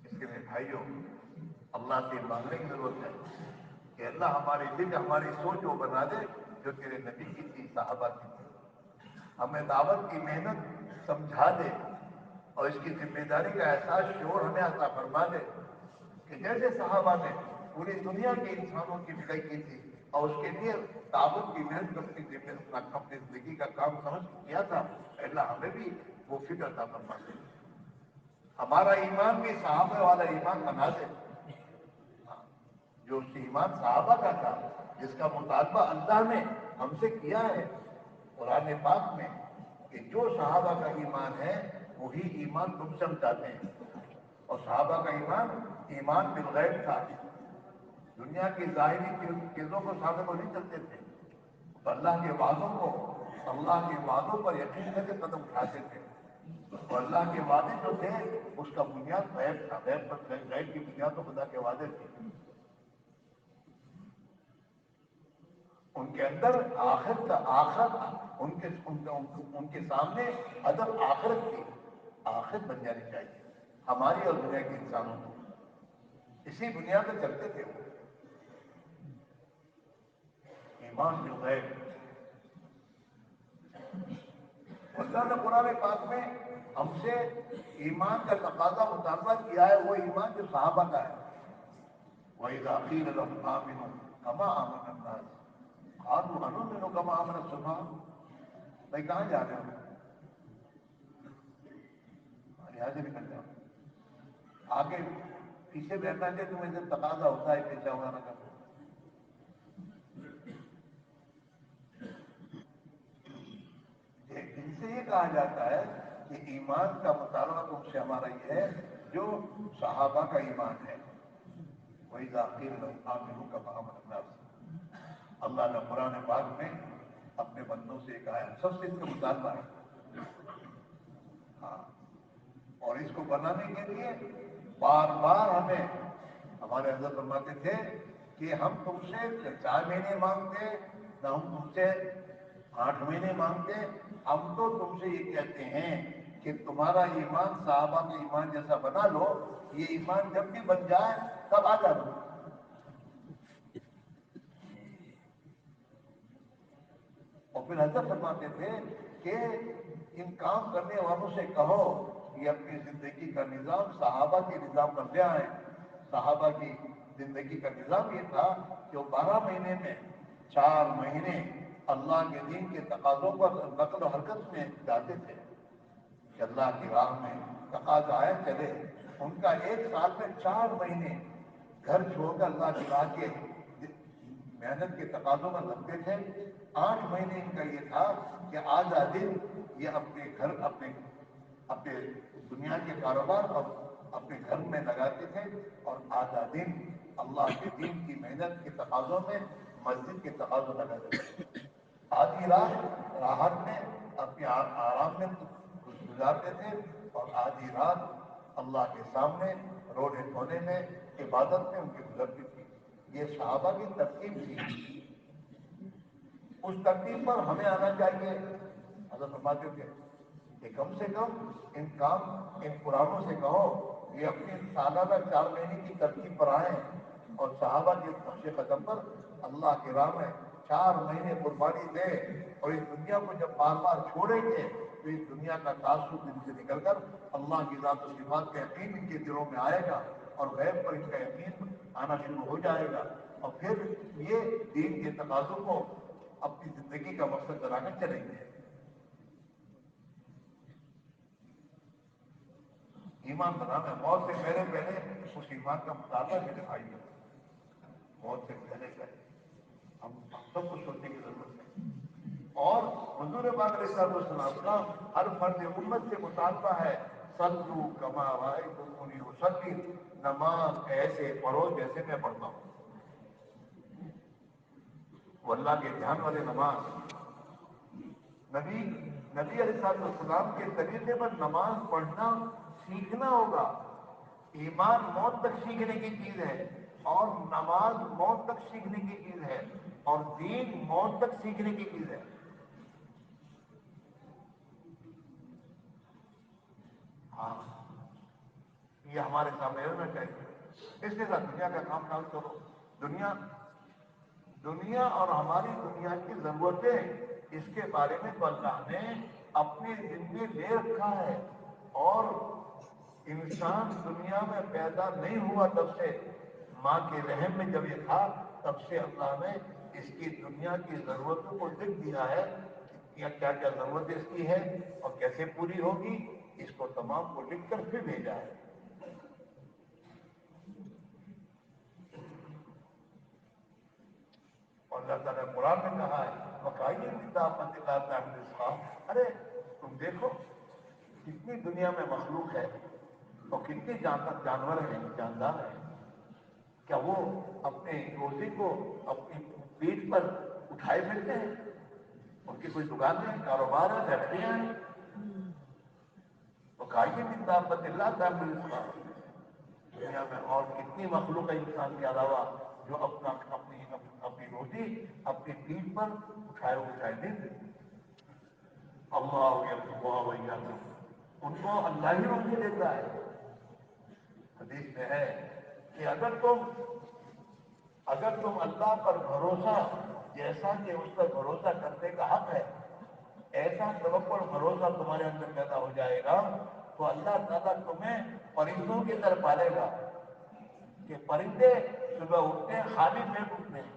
اس کے لیے بھائیوں اللہ سے مانگنے کی ضرورت ہے کہ اللہ ہماری دل ہماری سوچ وہ بنا دے جو تیرے نبی کی تھی، صحابہ کی تھی، ہمیں دعوت کی محنت سمجھا دے اور اس کی ذمہ داری کا احساس شعور ہمیں عطا فرما دے کہ جیسے صحابہ نے پوری دنیا کے انسانوں کی فکر کی تھی اور اس کے لیے دعوت کی محنت اپنی زندگی کا کام سمجھ کیا تھا، اللہ ہمیں بھی وہ فکر عطا فرما دے، ہمارا ایمان بھی صحابہ والا ایمان بنا دے، جو ایمان صحابہ کا تھا، جس کا مطالبہ اللہ نے ہم سے کیا ہے قرآن پاک میں کہ جو صحابہ کا ایمان ہے وہی ایمان تم سے ہم چاہتے ہیں۔ اور صحابہ کا ایمان بالغیب تھا، دنیا کی ظاہری چیزوں کو صحابہ کو نہیں چلتے تھے، تو اللہ کے وعدوں پر یقین کر کے قدم اٹھاتے تھے، اور اللہ کے وعدے جو تھے اس کا بنیاد غیب تھا، غیب کی بنیاد تو خدا کے وعدے تھے، ان کے اندر آخرت ان کے سامنے ادب آخرت کی، آخرت بن جانی چاہیے۔ ہماری اور دنیا کے انسانوں کی. اسی بنیاد پہ چلتے تھے وہ. ایمان بالغیب. اللہ نے قرآن پاک میں ہم سے ایمان کا تقاضا مطالبہ کیا ہے، وہ ایمان جو صحابہ کا ہے. وَإِذَا قِيلَ لَهُمْ آمِنُوا كَمَا آمَنَ النَّاسُ قَالُوا أَنُؤْمِنُ كَمَا آمَنَ السُّفَهَاءُ. بھائی کہاں جا رہے ہو؟ یہاں سے نکل جاؤ. آگے پیچھے بیٹھنا کہ تمہیں جب تقاضا ہوتا ہے پیچھے ہونا نہ کرو. ان سے یہ کہا جاتا ہے کہ ایمان کا مطالبہ تم سے ہمارا یہ ہے جو صحابہ کا ایمان ہے. وَإِذَا قِيلَ لَهُمْ آمِنُوا كَمَا آمَنَ النَّاسُ. اللہ نے قرآن پاک میں اپنے بندوں سے کہا ہے، سب سے اس کا مطالبہ ہے. ہاں، اور اس کو بنانے کے لیے بار بار ہمیں ہمارے حضرت فرماتے تھے کہ ہم تم سے 4 مہینے مانگتے، نہ ہم تم سے 8 مہینے مانگتے. ہم تو تم سے یہ کہتے ہیں کہ تمہارا ایمان صحابہ کے ایمان جیسا بنا لو. یہ ایمان جب بھی بن جائے تب آ جاؤ. اور پھر حضرت فرماتے تھے کہ ان کام کرنے والوں سے کہو کہ اپنی زندگی کا نظام صحابہ کے نظام پر لے آئیں. صحابہ کی زندگی کا نظام یہ تھا کہ وہ 12 مہینے میں 4 مہینے اللہ کے دین کے تقاضوں پر نقل و حرکت میں جاتے تھے کہ اللہ کی راہ میں تقاضا آئے چلے. ان کا 1 سال میں 4 مہینے گھر چھوڑ کر اللہ کی راہ کے محنت کے تقاضوں میں لگتے تھے. 8 مہینے ان کا یہ تھا کہ آدھا دن یہ اپنے گھر اپنے دنیا کے کاروبار اور اپنے گھر میں لگاتے تھے، اور آدھا دن اللہ کے دین کی محنت کے تقاضوں میں مسجد کے تقاضوں لگاتے تھے. آدھی رات راحت میں اپنے آرام میں گزارتے تھے، اور آدھی رات اللہ کے سامنے رونے دھونے میں عبادت میں ان کی گزرتی تھی. یہ صحابہ کی ترتیب تھی. اس ترتیب پر ہمیں آنا چاہیے. حضرت فرماتے تھے کہ کم سے کم ان قرآنوں سے کہو یہ اپنی سالانہ 4 مہینے کی ترتیب پر آئیں، اور صحابہ کے نقش قدم پر اللہ کی راہ میں 4 مہینے قربانی دے. اور اس دنیا کو جب بار بار چھوڑیں گے تو اس دنیا کا تعصب دل سے نکل کر اللہ کی ذات و صفات کا یقین ان کے دلوں میں آئے گا، اور غیب پر ان کا یقین آنا شروع ہو جائے گا. اور پھر یہ دین کے تقاضوں کو اپنی زندگی کا مقصد بنا کر چلیں گے. ایمان بنانا موت سے پہلے اس ایمان کا مطالبہ میرے بھائی ہے. موت سے پہلے ہم سب کو سوچنے کی ضرورت ہے. اور حضور پاک علیہ السلام کا ہر فرد امت سے مطالبہ ہے، صلو کما رأیتمونی اصلی. نماز ایسے پڑھو جیسے میں پڑھتا ہوں. وہ اللہ کے دھیان والے نماز. نبی علیہ السلام کے طریقے پر نماز پڑھنا سیکھنا ہوگا. ایمان موت تک سیکھنے کی چیز ہے، اور نماز موت تک سیکھنے کی چیز ہے، اور دین موت تک سیکھنے کی چیز ہے. ہاں، یہ ہمارے سامنے رہنا چاہیے. اس کے ساتھ دنیا کا کام کاج کرو. دنیا اور ہماری دنیا کی ضرورتیں، اس کے بارے میں تو اللہ نے اپنے ذمے لے رکھا ہے. اور انسان دنیا میں پیدا نہیں ہوا تب سے، ماں کے رحم میں جب یہ تھا تب سے اللہ نے اس کی دنیا کی ضرورتوں کو لکھ دیا ہے. کیا کیا ضرورت اس کی ہے اور کیسے پوری ہوگی، اس کو تمام کو لکھ کر پھر بھیجا ہے. اور اللہ تعالیٰ نے قرآن میں کہا ہے وَقَائِمِ دَابَّةٍ لَا تَحْمِلُ رِزْقَهَا. ارے تم دیکھو کتنی دنیا میں مخلوق ہے اور کتنے جانور ہیں، جاندار ہیں. کیا وہ اپنے روزی کو اپنی پیٹھ پر اٹھائے پھرتے ہیں؟ ان کی کوئی دکانیں، کاروبار ہے، فیکٹریاں ہیں. وَقَائِمِ دَابَّةٍ لَا تَحْمِلُ رِزْقَهَا. دنیا میں اور کتنی مخلوق ہے انسان کے علاوہ جو اپنی روزی اپنی پیٹھ پر اٹھائے نہیں دیتے. اللہ یرزقها وإياکم. ان کو اللہ ہی روزی دیتا ہے. حدیث میں ہے کہ اگر تم اللہ پر بھروسہ جیسا کہ اس پر بھروسہ کرنے کا حق ہے ایسا توکل بھروسہ تمہارے اندر پیدا ہو جائے گا تو اللہ تعالیٰ تمہیں پرندوں کی طرف پالے گا کہ پرندے صبح اٹھتے ہیں خالی پیٹ اٹھتے ہیں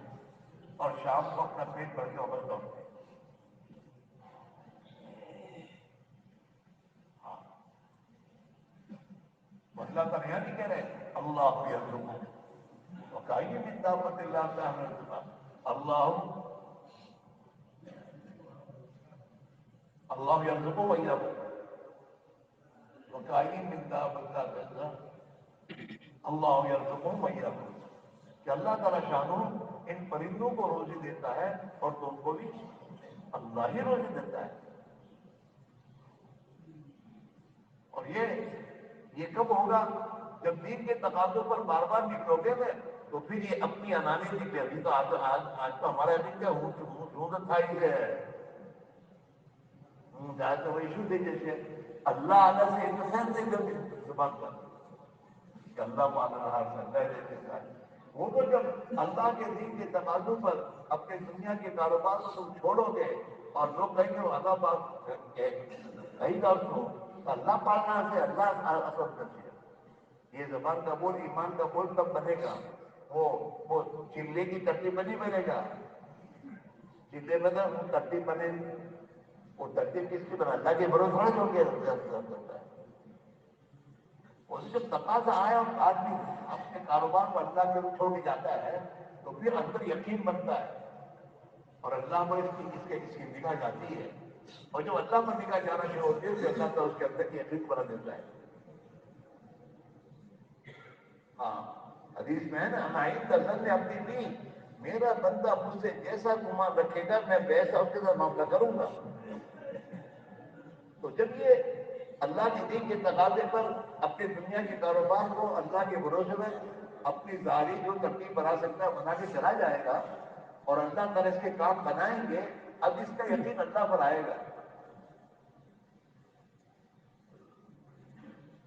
اور شام کو اپنا پیٹ بھر کے واپس لوٹتے ہیں. اللہ تعالیٰ یہاں نہیں کہہ رہے اللہ یرزقکم وکأین من دابۃ لا تحمل رزقها اللہ یرزقکم وإیاکم وکأین من دابۃ لا تحمل اللہ یرزقکم وإیاکم کہ اللہ تعالیٰ شانو ان پرندوں کو روزی دیتا ہے اور تم کو بھی اللہ ہی روزی دیتا ہے. اور یہ کب ہوگا جب دین کے تقاضوں پر بار بار نکلو گے نا تو پھر یہ اپنی انانی نکلے. ابھی تو آج تو ہمارا دن کیا ہوں تھا ہی ہے جائے تو وہ ایشو تھے جیسے اللہ آدھا سے انتظار نہیں کرتے زبان پر کہ اللہ مان رہا ہے اللہ دیتا ہے. وہ تو جب اللہ کے دین کے تقاضوں پر اپنے دنیا کے کاروبار کو تم چھوڑو گے اور لوگ کہیں گے اللہ بات کہیں گا اس کو اللہ پالنا سے اللہ اثر کرتے ہیں. یہ زبان کا بول ایمان کا بول کب بنے گا؟ وہ چلے کی ترتیب میں نہیں بنے گا. چلے میں نا وہ ترتیب بنے وہ ترتیب کس کی بنا اللہ کے بھروسے تھوڑے چھوڑ کے کرتا ہے. اور جب تقاضا آیا اور آدمی اپنے کاروبار کو اللہ کے چھوڑ کے جاتا ہے تو پھر اندر یقین بنتا ہے اور اللہ پر اس کی نگاہ جاتی ہے. اور جب اللہ پر نگاہ جانا شروع ہوتی ہے تو اللہ تعالیٰ اس کے اندر کی یقین بنا دیتا ہے. ہاں حدیث میں ہے نا ہمائن کا ظن اپنی بھی میرا بندہ مجھ سے جیسا گمان رکھے گا میں ویسا اس کے ساتھ معاملہ کروں گا. تو جب یہ اللہ کے دین کے تقاضے پر اپنی دنیا کے کاروبار کو اللہ کے بھروسے میں اپنی ظاہری جو ترتیب بنا سکتا ہے بنا کے چلا جائے گا اور اللہ تعالیٰ اس کے کام بنائیں گے اب اس کا یقین اللہ پر آئے گا.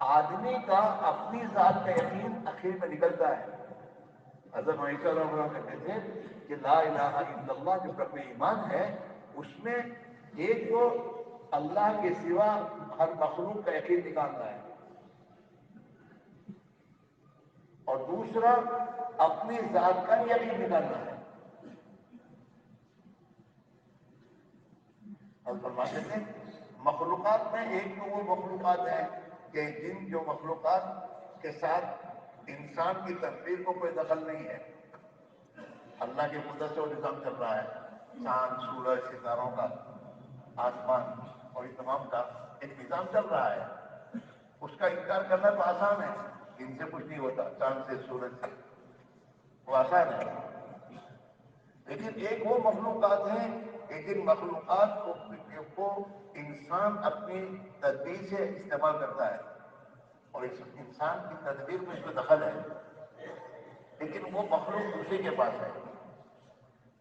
آدمی کا اپنی ذات کا یقین اخیر میں نکلتا ہے. حضرت عائشہ رضی اللہ عنہا کہتے تھے کہ لا الہ الا اللہ جو رکن ایمان ہے اس میں ایک تو اللہ کے سوا ہر مخلوق کا یقین نکالنا ہے اور دوسرا اپنی ذات کا یقین نکالنا ہے. اور فرماتے تھے مخلوقات میں ایک تو وہ مخلوقات ہیں کہ جن جو مخلوقات کے ساتھ انسان کی تدبیر کو کوئی دخل نہیں ہے. اللہ کے قدرت سے وہ نظام چل رہا ہے. چاند سورج ستاروں کا آسمان اور یہ تمام کا ایک نظام چل رہا ہے. اس کا انکار کرنا تو آسان ہے ان سے کچھ نہیں ہوتا چاند سے سورج سے وہ آسان ہے. لیکن ایک وہ مخلوقات ہیں کہ جن مخلوقات کو انسان اپنی تدبیر سے استعمال کرتا ہے اور اس انسان کی تدبیر میں اس میں دخل ہے. لیکن وہ مخلوق دوسرے کے پاس ہے.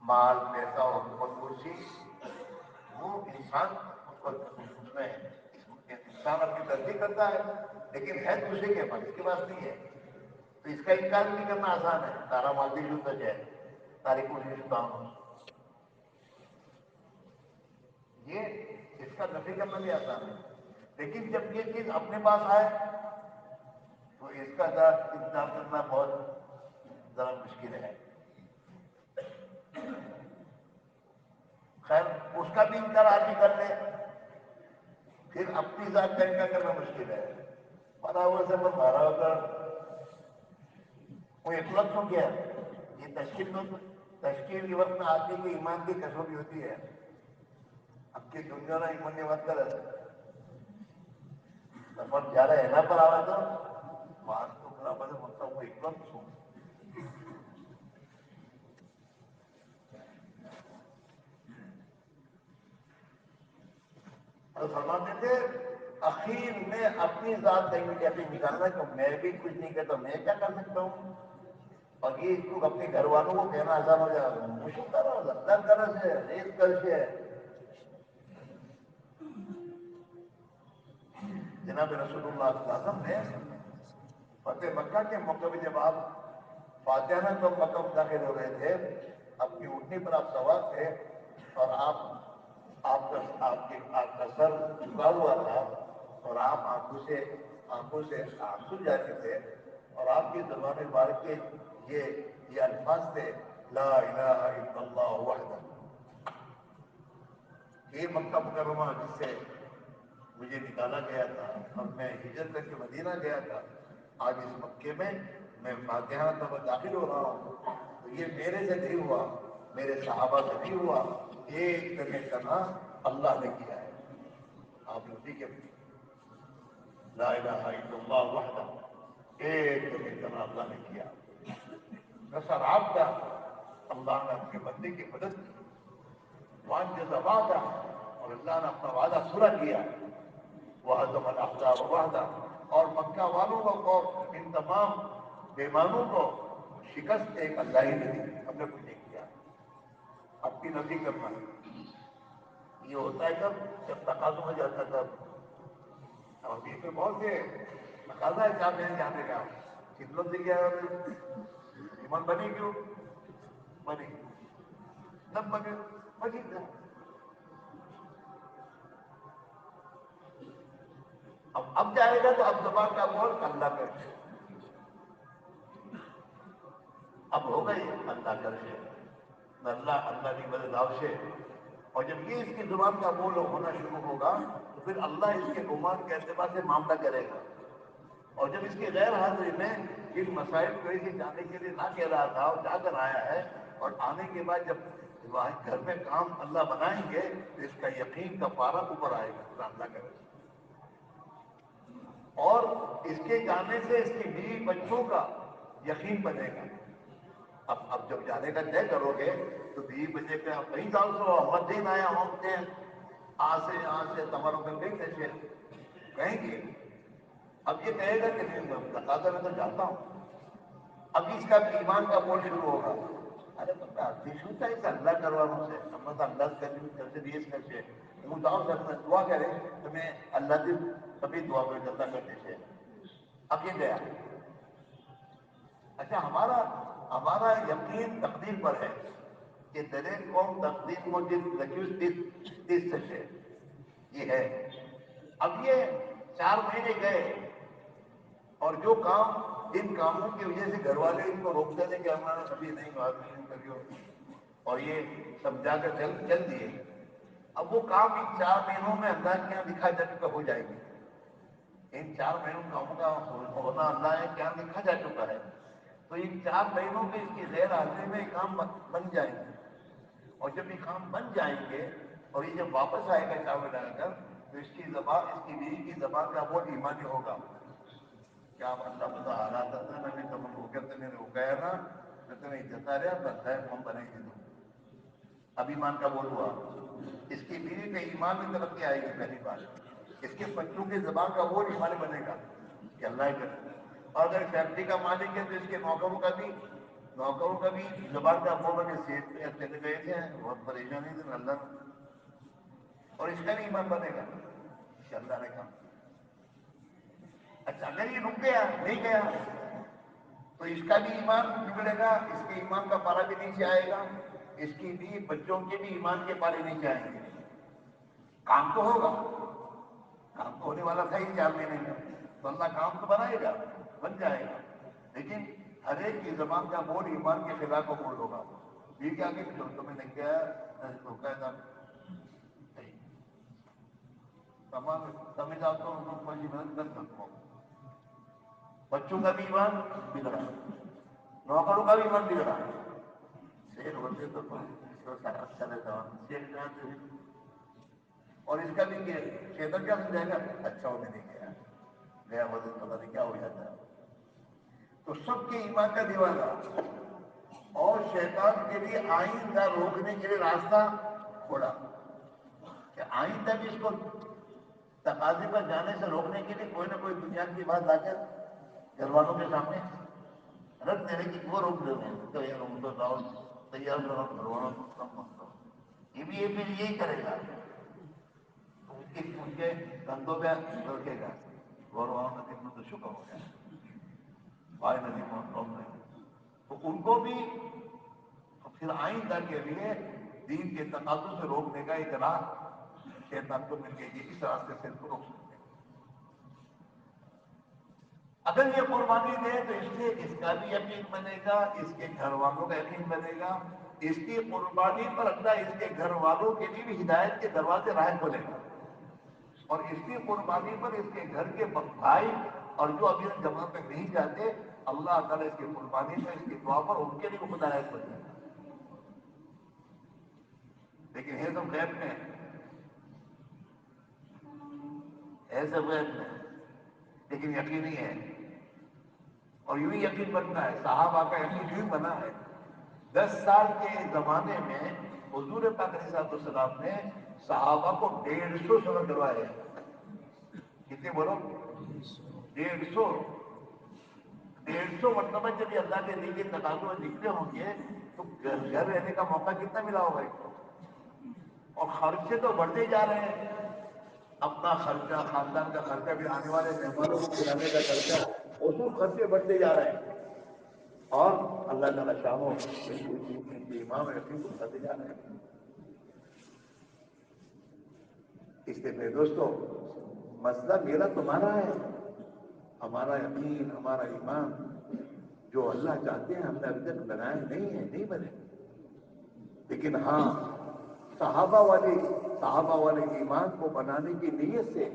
مال پیسہ اور کرسی وہ انسان اس میں انسان اپنی تدبیر کرتا ہے لیکن ہے دوسرے کے پاس اس کے پاس نہیں ہے. تو اس کا انکار بھی کرنا آسان ہے. تارا مالدی جو تک ہے تاریخ یہ اس کا نفی کرنا بھی آسان ہے. لیکن جب یہ چیز اپنے پاس آئے تو اس کا انکار کرنا بہت ذرا مشکل ہے. خیر اس کا بھی انکار آدمی کر لے پھر اپنی ذات کا انکار کرنا مشکل ہے. برابر سے پر بھارا ہوتا وہ اطلاق تو کیا ہے یہ تشکیل کے وقت میں آدمی کی ایمان کی کسوٹی ہوتی ہے. اب کی دنیا نہ ایمان بات کر سفر جارا ہے نا پر آوا تو بات تو برابر مطلب وہ اطلاق سو اور فرماتے تھے اخیر میں اپنی ذات کا یقین نکالنا کہ میں بھی کچھ نہیں کہتا میں کیا کر سکتا ہوں. اور یہ اس کو اپنے گھر والوں کو کہنا آسان ہو جائے گا مشکل کرو اللہ کرے سے ریس کر سے جناب رسول اللہ صلی اللہ علیہ وسلم نے فتح مکہ کے موقع پہ جب آپ فاتحانہ تو مکہ میں داخل ہو رہے تھے، اپنی اونٹنی پر آپ سوار تھے اور آپ کا سر جھکا ہوا تھا اور آپ آنکھوں سے آنسو جاری تھے اور آپ کی زبان مبارک کے یہ الفاظ تھے، لا الہ الا اللہ وحدہ. یہ مکہ مکرمہ جس سے مجھے نکالا گیا تھا اور میں ہجرت کر کے مدینہ گیا تھا، آج اس مکے میں فاتحہ تو داخل ہو رہا ہوں. تو یہ میرے سے نہیں ہوا، میرے صحابہ سے نہیں ہوا، ایک تنہا اللہ نے کیا ہے. آپ اسی کے لا الہ الا اللہ وحدہ، ایک تنہا اللہ نے کیا. نصر عبدہ، اللہ نے اپنے بندے کی مدد کی. وانجز وعدہ، اور اللہ نے اپنا وعدہ پورا کیا. وہدم الاحزاب وحدہ، اور مکہ والوں کو اور ان تمام بیمانوں کو شکست ایک اللہ ہی نے دی، ہم نے کچھ نہیں کیا. اپنی نفی کرنا یہ ہوتا ہے جب تقاضوں میں جاتا تب. اب اس میں بہت سے تقاضا ہے چار مہینے جانے کا. کتنوں سے کیا ایمان بنے کیوں بنے تب بنے بچی تھا. اب جائے گا تو اب زبان کا بول اللہ کر کے اب ہو گئی اللہ کر کے اللہ کی مدد سے. اور جب یہ اس کی زبان کا بول ہونا شروع ہوگا تو پھر اللہ اس کے گمان کے اعتبار سے معاملہ کرے گا. اور جب اس کی غیر حاضری میں ان مسائل کو اسے جانے کے لیے نہ کہہ رہا تھا اور جا کر آیا ہے، اور آنے کے بعد جب گھر میں کام اللہ بنائیں گے تو اس کا یقین کا پارا اوپر آئے گا. اللہ کرے. اور اس کے جانے سے اس کی بیوی بچوں کا یقین بنے گا. اب جب جانے کا طے کرو گے تو بیوی بچے کا کہیں جاؤ سو مت دین آیا ہم تھے آ سے تمہاروں کا کہیں تھے کہیں گے. اب یہ کہے گا کہ نہیں تقاضا میں تو جاتا ہوں. اب اس کا ایمان کا بول شروع ہوگا. ارے بندہ ہوتا ہے اللہ کروانا سے ہم تو انداز کر ریس کر سے وہ جاؤ سر دعا کرے تو میں اللہ سے کبھی دعا کر اللہ کرتے تھے. اب یہ گیا. اچھا ہمارا یقین تقدیر پر ہے کہ دلیل قوم تقدیر کو جس سے یہ ہے. اب یہ 4 مہینے گئے اور جو کام جن کاموں کی وجہ سے گھر والے ان کو روکتے تھے کہ ہمارا ابھی نہیں بات نہیں کریو اور یہ سمجھا کر چل دیے. اب وہ کام ان 4 مہینوں میں اللہ کے یہاں دکھا جا چکا ہو جائے گی. ان 4 مہینوں کاموں کا ہونا اللہ کے یہاں دکھا جا چکا ہے. تو ان 4 مہینوں میں اس کی غیر حاضری میں کام بن جائیں گے. اور جب یہ کام بن جائیں گے اور یہ جب واپس آئے گا چاول ڈال کر تو اس کی بیوی کی زبان کا بہت ایمانی ہوگا. کیا آپ اللہ پتہ حالات تھا میں نے تمہیں ہو کر میں نے وہ کہا نا میں تمہیں جتا رہا بس ہے ہم بنے گی. اب ایمان کا بول ہوا. اس کی بیوی میں ایمان میں ترقی آئے گی. پہلی بات اس کے بچوں کی زبان کا وہ ایمان بنے گا کہ اللہ ہی کرے. اور اگر فیملی کا مالک ہے تو اس کے نوکروں کا بھی زبان کا بول کے صحت پہ چلے گئے تھے بہت پریشانی تھی اللہ نے. اور اس کا بھی ایمان بنے گا کہ اللہ نے کام. اچھا اگر یہ رک گیا نہیں گیا تو اس کا بھی ایمان بگڑے گا. اس کے ایمان کا پارا بھی نیچے آئے گا. اس کی بھی بچوں کے بھی ایمان کے پارے نیچے آئیں گے. کام تو ہوگا. کام تو ہونے والا تھا ہی 4 مہینے میں تو اللہ کام تو بنائے گا بن جائے گا. لیکن ہر ایک کی زبان کا بول ایمان کے خلاف کا بول ہوگا. یہ کیا کہ تو میں نے کیا روکا تھا تمام سمجھ آتا ہوں کی مدد کر سکتا ہوں. بچوں کا بھی ایمان بگڑا، نوکروں کا بھی ایمان بگڑا. شیر ہوتے تو اچھا رہتا اور اس کا بھی شیطان کیا سمجھائے گا اچھا ہونے نہیں گیا وزن پتہ نہیں کیا ہو جاتا ہے. تو سب کے ایمان کا دیوانہ اور شیطان کے لیے آئندہ روکنے کے لیے راستہ کھولا کہ آئندہ بھی اس کو تقاضے پر جانے سے روکنے کے لیے کوئی نہ کوئی دنیا کی بات لا کر گھر والوں کے سامنے رکھ دینے کی وہ روک دے تو یار تیار کرو گھر والوں کو کم مت کرو. یہ بھی یہی کرے گا. ان کے دندوں پہ رکھے گا گھر والوں کا دن تو شکر ہو جائے. فائنلی موت نہیں، تو ان کو بھی پھر آئندہ کے لیے دین کے تقاضوں سے روکنے کا ایک راہ شیطان کو مل گئی کہ اس راستے سے ان کو روک سکتے ہیں۔ اگر یہ قربانی دے تو اس سے اس کا بھی یقین بنے گا، اس کے گھر والوں کا یقین بنے گا، اس کی قربانی پر اللہ اس کے گھر والوں کے لیے بھی ہدایت کے دروازے راہ کھولے گا، اور اس کی قربانی پر اس کے گھر کے بھائی اور جو ابھی جماعت میں نہیں جاتے، اللہ تعالیٰ اس کی قربانی پر، اس کی دعا پر ان کے لیے بھی ہدایت ہو جائے گا۔ لیکن ہے سب غیب میں، ہے سب غیب میں، لیکن یقینی ہے، اور یوں ہی یقین بنتا ہے۔ صحابہ کا یقین یوں ہی بنا ہے۔ 10 سال کے زمانے میں حضور پاک علیہ السلام نے صحابہ کو 150 سفر کروائے۔ کتنے بولو؟ 150 مرتبہ جب یہ اللہ کے دین کے تقاضوں میں نکلے ہوں گے تو گھر رہنے کا موقع کتنا ملا ہوگا ان کو؟ اور خرچے تو بڑھتے جا رہے ہیں، اپنا خرچہ، خاندان کا خرچہ، بھی آنے والے مہمانوں کو کھلانے کا خرچہ، اصول خرچے بڑھتے جا رہے ہیں، اور اللہ تعالیٰ شاموں ان کے امام یقین کو بڑھتے جا رہے ہیں۔ اس لیے میرے دوستو، مسئلہ میرا تمہارا ہے، ہمارا یقین، ہمارا ایمان جو اللہ چاہتے ہیں ہم نے ابھی تک بنائے نہیں ہے، نہیں بنے، لیکن ہاں صحابہ والے ایمان کو بنانے کی نیت سے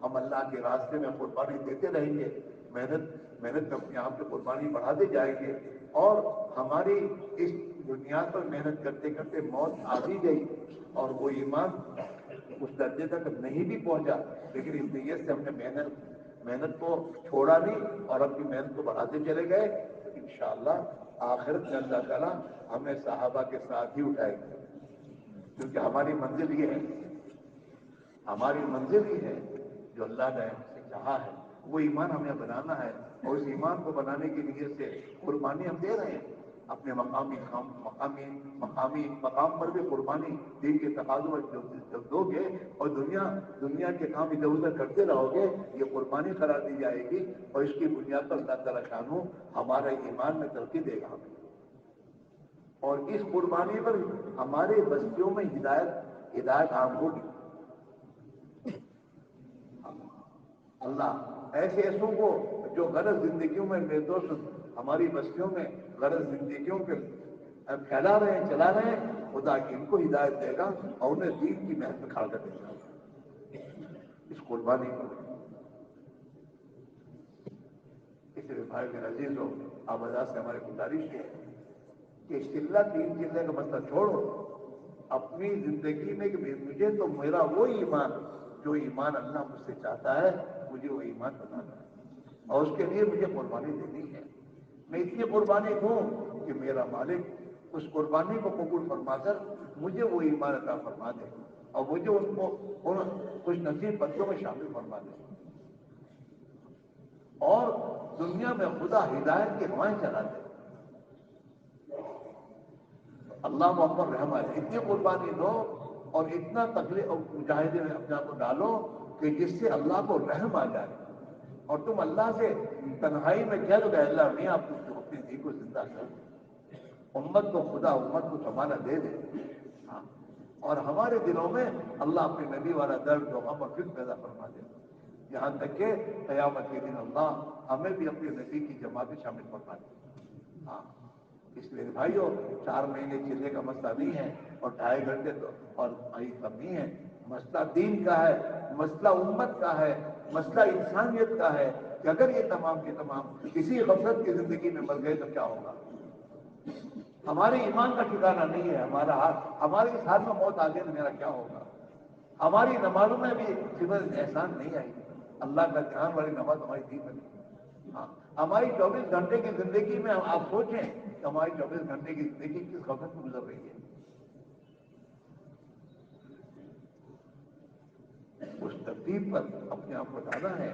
ہم اللہ کے راستے میں قربانی دیتے رہیں گے، محنت میں اپنے آپ کی قربانی بڑھاتے جائیں گے، اور ہماری اس دنیا پر محنت کرتے کرتے موت آ بھی گئی اور وہ ایمان اس درجے تک نہیں بھی پہنچا، لیکن اس نیت سے ہم نے محنت کو چھوڑا نہیں اور اپنی محنت کو بڑھاتے چلے گئے، تو انشاءاللہ آخرت میں اللہ تعالیٰ ہمیں صحابہ کے ساتھ ہی اٹھائے گا، کیونکہ ہماری منزل یہ ہے، ہماری منزل یہ ہے جو اللہ نے ہم سے چاہا ہے، وہ ایمان ہمیں بنانا ہے، اور اس ایمان کو بنانے کی نیت سے قربانی ہم دے رہے ہیں، اپنے مقام پر بھی قربانی دین کے تقاضوں پر جب دو گے اور دنیا کے کام ادھر ادھر کرتے رہو گے، یہ قربانی قرار دی جائے گی، اور اس کی بنیاد پر اللہ تعالیٰ شانہ ہمارے ایمان میں ترقی دے گا ہمیں، اور اس قربانی پر ہمارے بستیوں میں ہدایت عام ہوگی۔ اللہ ایسوں کو جو غلط زندگیوں میں، میرے دوست ہماری بستیوں میں غلط زندگیوں کے پھیلا رہے ہیں، چلا رہے ہیں، خدا کی ان کو ہدایت دے گا اور انہیں دین کی محنت میں کھڑا کر دے گا اس قربانی پر۔ اس لیے بھائی میرے عزیز ہو، آبادات سے ہماری گزارش ہے کہ چلہ 3 چلے کا مسئلہ چھوڑو، اپنی زندگی میں کہ مجھے تو میرا وہ ایمان جو ایمان اللہ مجھ سے چاہتا ہے، مجھے وہ ایمان بنانا ہے، اور اس کے لیے مجھے قربانی دینی ہے۔ میں اتنی قربانی دوں کہ میرا مالک اس قربانی کو قبول فرما کر مجھے وہ ایمان عطا فرما دے، اور مجھے ان کو خوش نصیب بندوں میں شامل فرما دے، اور دنیا میں خدا ہدایت کی ہوائیں چلا دے۔ اللہ اکبر، رحم آئے، اتنی قربانی دو اور اتنا تکلیف اور مجاہدے میں اپنے آپ کو ڈالو کہ جس سے اللہ کو رحم آ جائے، اور تم اللہ سے تنہائی میں کہہ دو کہ اللہ نہیں، آپ کو اپنی دین کو زندہ کر، امت کو خدا امت کو سنبھالا دے دے، ہاں، اور ہمارے دلوں میں اللہ اپنے نبی والا درد و غم اور فکر پیدا فرما دے، یہاں تک کہ قیامت کے دن اللہ ہمیں بھی اپنے نبی کی جماعت میں شامل فرما دے۔ ہاں، اس لیے بھائیو 4 مہینے چلے کا مسئلہ نہیں ہے، اور 2.5 گھنٹے تو اور کم نہیں ہے، مسئلہ دین کا ہے، مسئلہ امت کا ہے، مسئلہ انسانیت کا ہے، کہ اگر یہ تمام کے تمام کسی غفلت کی زندگی میں مر گئے تو کیا ہوگا؟ ہمارے ایمان کا ٹھکانہ نہیں ہے، ہمارا ہاتھ، ہمارے اس ہاتھ میں موت آ گئی تو میرا کیا ہوگا؟ ہماری نمازوں میں بھی صفت احسان نہیں آئی، اللہ کا دھیان والی نماز ہماری دین میں نہیں۔ ہاں، ہماری 24 گھنٹے کی زندگی میں آپ سوچیں کہ ہماری 24 گھنٹے کی زندگی کس غفلت میں گزر رہی ہے۔ اس ترتیب پر اپنے آپ کو لانا ہے،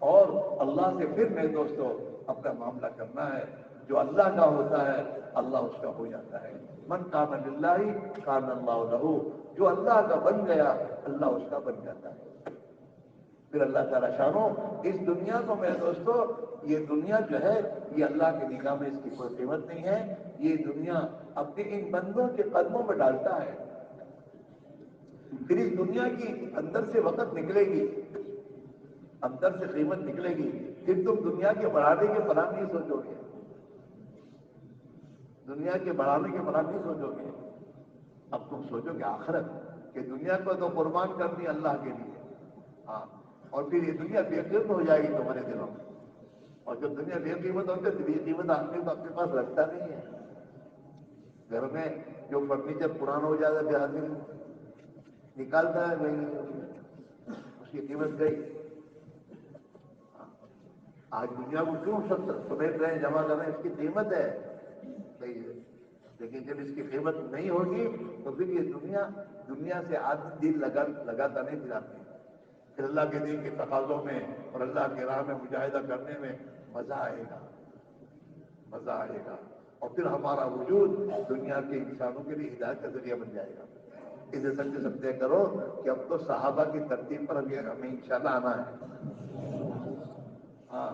اور اللہ سے پھر میرے دوستو اپنا معاملہ کرنا ہے، جو اللہ کا ہوتا ہے اللہ اس کا ہو جاتا ہے، من کان للہ کان اللہ لہ، جو اللہ کا بن گیا اللہ اس کا بن جاتا ہے۔ پھر اللہ تعالیٰ شانو اس دنیا کو میرے دوستو، یہ دنیا جو ہے یہ اللہ کی نگاہ میں اس کی کوئی قیمت نہیں ہے. یہ دنیا اپنے ان بندوں کے قدموں میں ڈالتا ہے. پھر اس دنیا کی اندر سے وقت نکلے گی، اندر سے قیمت نکلے گی. پھر تم دنیا کے بڑھانے کے پلان نہیں سوچو گے، دنیا کے بڑھانے کے پلان نہیں سوچو گے. اب تم سوچو کہ آخرت کہ دنیا کو تو قربان کرنی اللہ کے لیے. ہاں، اور پھر یہ دنیا بے قیمت ہو جائے گی تمہارے دلوں میں. اور جب دنیا بے قیمت ہوتی ہے تو بے قیمت آدمی کو اپنے پاس رکھتا نہیں ہے. گھر میں جو فرنیچر پرانا ہو جاتا ہے پھر آدمی نکالتا ہے، نہیں اس کی قیمت گئی. آج دنیا کو کیوں سب سمیٹ رہے ہیں، جمع کر رہے ہیں؟ اس کی قیمت ہے صحیح ہے. لیکن جب اس کی قیمت نہیں ہوگی تو پھر یہ دنیا سے آدمی دل لگاتا نہیں پھر آدمی. پھر اللہ کے دین کے تقاضوں میں اور اللہ کے راہ میں مجاہدہ کرنے میں مزہ آئے گا، مزہ آئے گا. اور پھر ہمارا وجود دنیا کے انسانوں کے لیے ہدایت کا ذریعہ بن جائے گا. اسے سمجھے کرو کہ اب تو صحابہ کی ترتیب پر ہمیں انشاءاللہ آنا ہے. ہاں،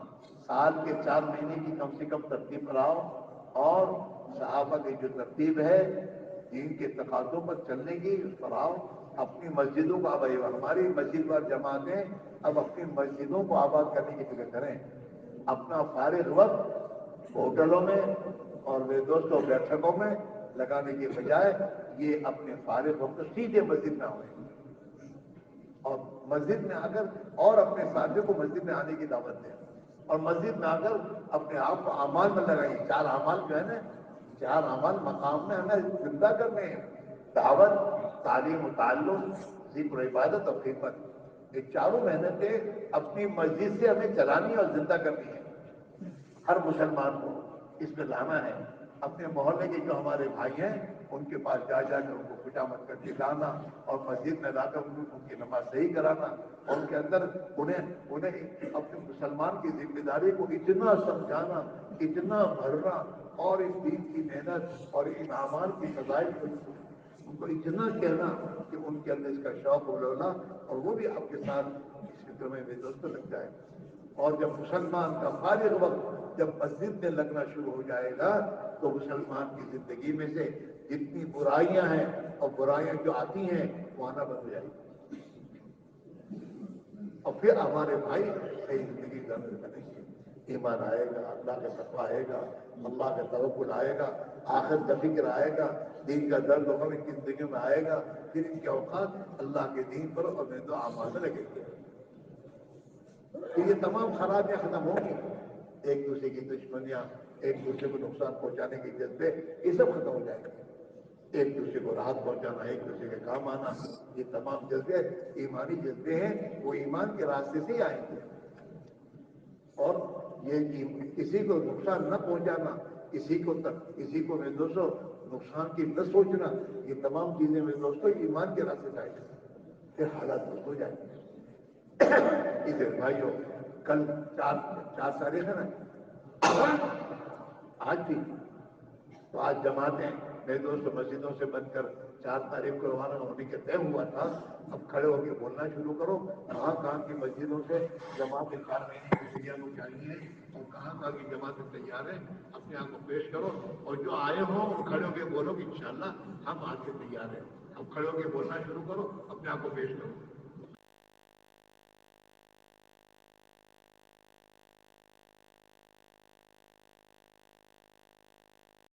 سال کے 4 مہینے کی کم سے کم ترتیب پر آؤ، اور صحابہ کی جو ترتیب ہے دین کے تقاضوں پر چلنے کی اس پر آؤ. اپنی مسجدوں کو اب ہماری مسجد پر جماعتیں اب اپنی مسجدوں کو آباد کرنے کی فکر کریں. اپنا فارغ وقت ہوٹلوں میں اور میرے دوستوں بیٹھکوں میں لگانے کے بجائے یہ اپنے فارغ وقت سیدھے مسجد میں ہوئے، اور مسجد میں آ کر اور اپنے ساتھیوں کو مسجد میں آنے کی دعوت دیں، اور مسجد میں آ کر اپنے آپ کو اعمال میں لگائیں. 4 اعمال جو ہے نا، 4 اعمال مقام میں ہمیں زندہ کرنے ہیں: دعوت، تعلیم و تعلم، ذکر و عبادت اور خدمت. یہ چاروں محنتیں اپنی مسجد سے ہمیں چلانی اور زندہ کرنی ہے. ہر مسلمان کو اس میں لانا ہے. اپنے محلے کے جو ہمارے بھائی ہیں ان کے پاس جا کر ان کو خوشامد کر کے لانا، اور مسجد میں لا کر ان کی نماز صحیح کرانا، اور ان کے اندر انہیں اپنے مسلمان کی ذمہ داری کو اتنا سمجھانا، اتنا بھرنا، اور اس دین کی محنت اور ان اعمال کی فضائل کو ان کو اتنا کہنا کہ ان کے اندر اس کا شوق ہونا، اور وہ بھی آپ کے ساتھ اس فکر میں بے دوست لگ جائے. اور جب مسلمان کا فارغ وقت جب مسجد میں لگنا شروع ہو جائے گا تو مسلمان کی زندگی میں سے جتنی برائیاں ہیں اور برائیاں جو آتی ہیں وہ آنا بند ہو جائے گی. اور پھر ہمارے بھائی صحیح زندگی گزارنے کریں گے. ایمان آئے گا، اللہ کا تقویٰ آئے گا، اللہ کا توکل آئے گا، آخرت کا فکر آئے گا، دین کا درد و غم ان کی زندگیوں میں آئے گا. پھر ان کے اوقات اللہ کے دین پر اور میں تو اعمال میں لگیں گے. پھر یہ تمام خرابیاں ختم ہوں گی. ایک دوسرے کی دشمنیاں، ایک دوسرے کو نقصان پہنچانے کے جذبے، یہ سب ختم ہو جائیں گے. ایک دوسرے کو راحت پہنچانا، ایک دوسرے کے کام آنا، یہ تمام جذبے ایمانی جذبے ہیں، وہ ایمان کے راستے سے ہی آئیں گے. اور یہ کسی کو نقصان نہ پہنچانا، کسی کو میرے دوستوں نقصان کی نہ سوچنا، یہ تمام چیزیں میرے دوستوں ایمان کے راستے سے آئیں گے. پھر حالات درست ہو جائیں گے. ادھر بھائیو، کل 4 تاریخ ہے نا، آج تھی تو آج جماعتیں میرے دوست مسجدوں سے بن کر 4 تاریخ کو روانہ ہونے کے طے ہوا تھا. اب کھڑے ہو کے بولنا شروع کرو، کہاں کہاں کی مسجدوں سے جماعتیں 4 مہینے کی تیار ہو کے آئی ہیں، اور کہاں کہاں کی جماعتیں تیار ہیں. اپنے آپ کو پیش کرو، اور جو آئے ہوں وہ کھڑے ہو کے بولو کہ انشاءاللہ ہم آج سے تیار ہیں. اب کھڑے ہو کے بولنا شروع کرو، اپنے آپ کو پیش کرو.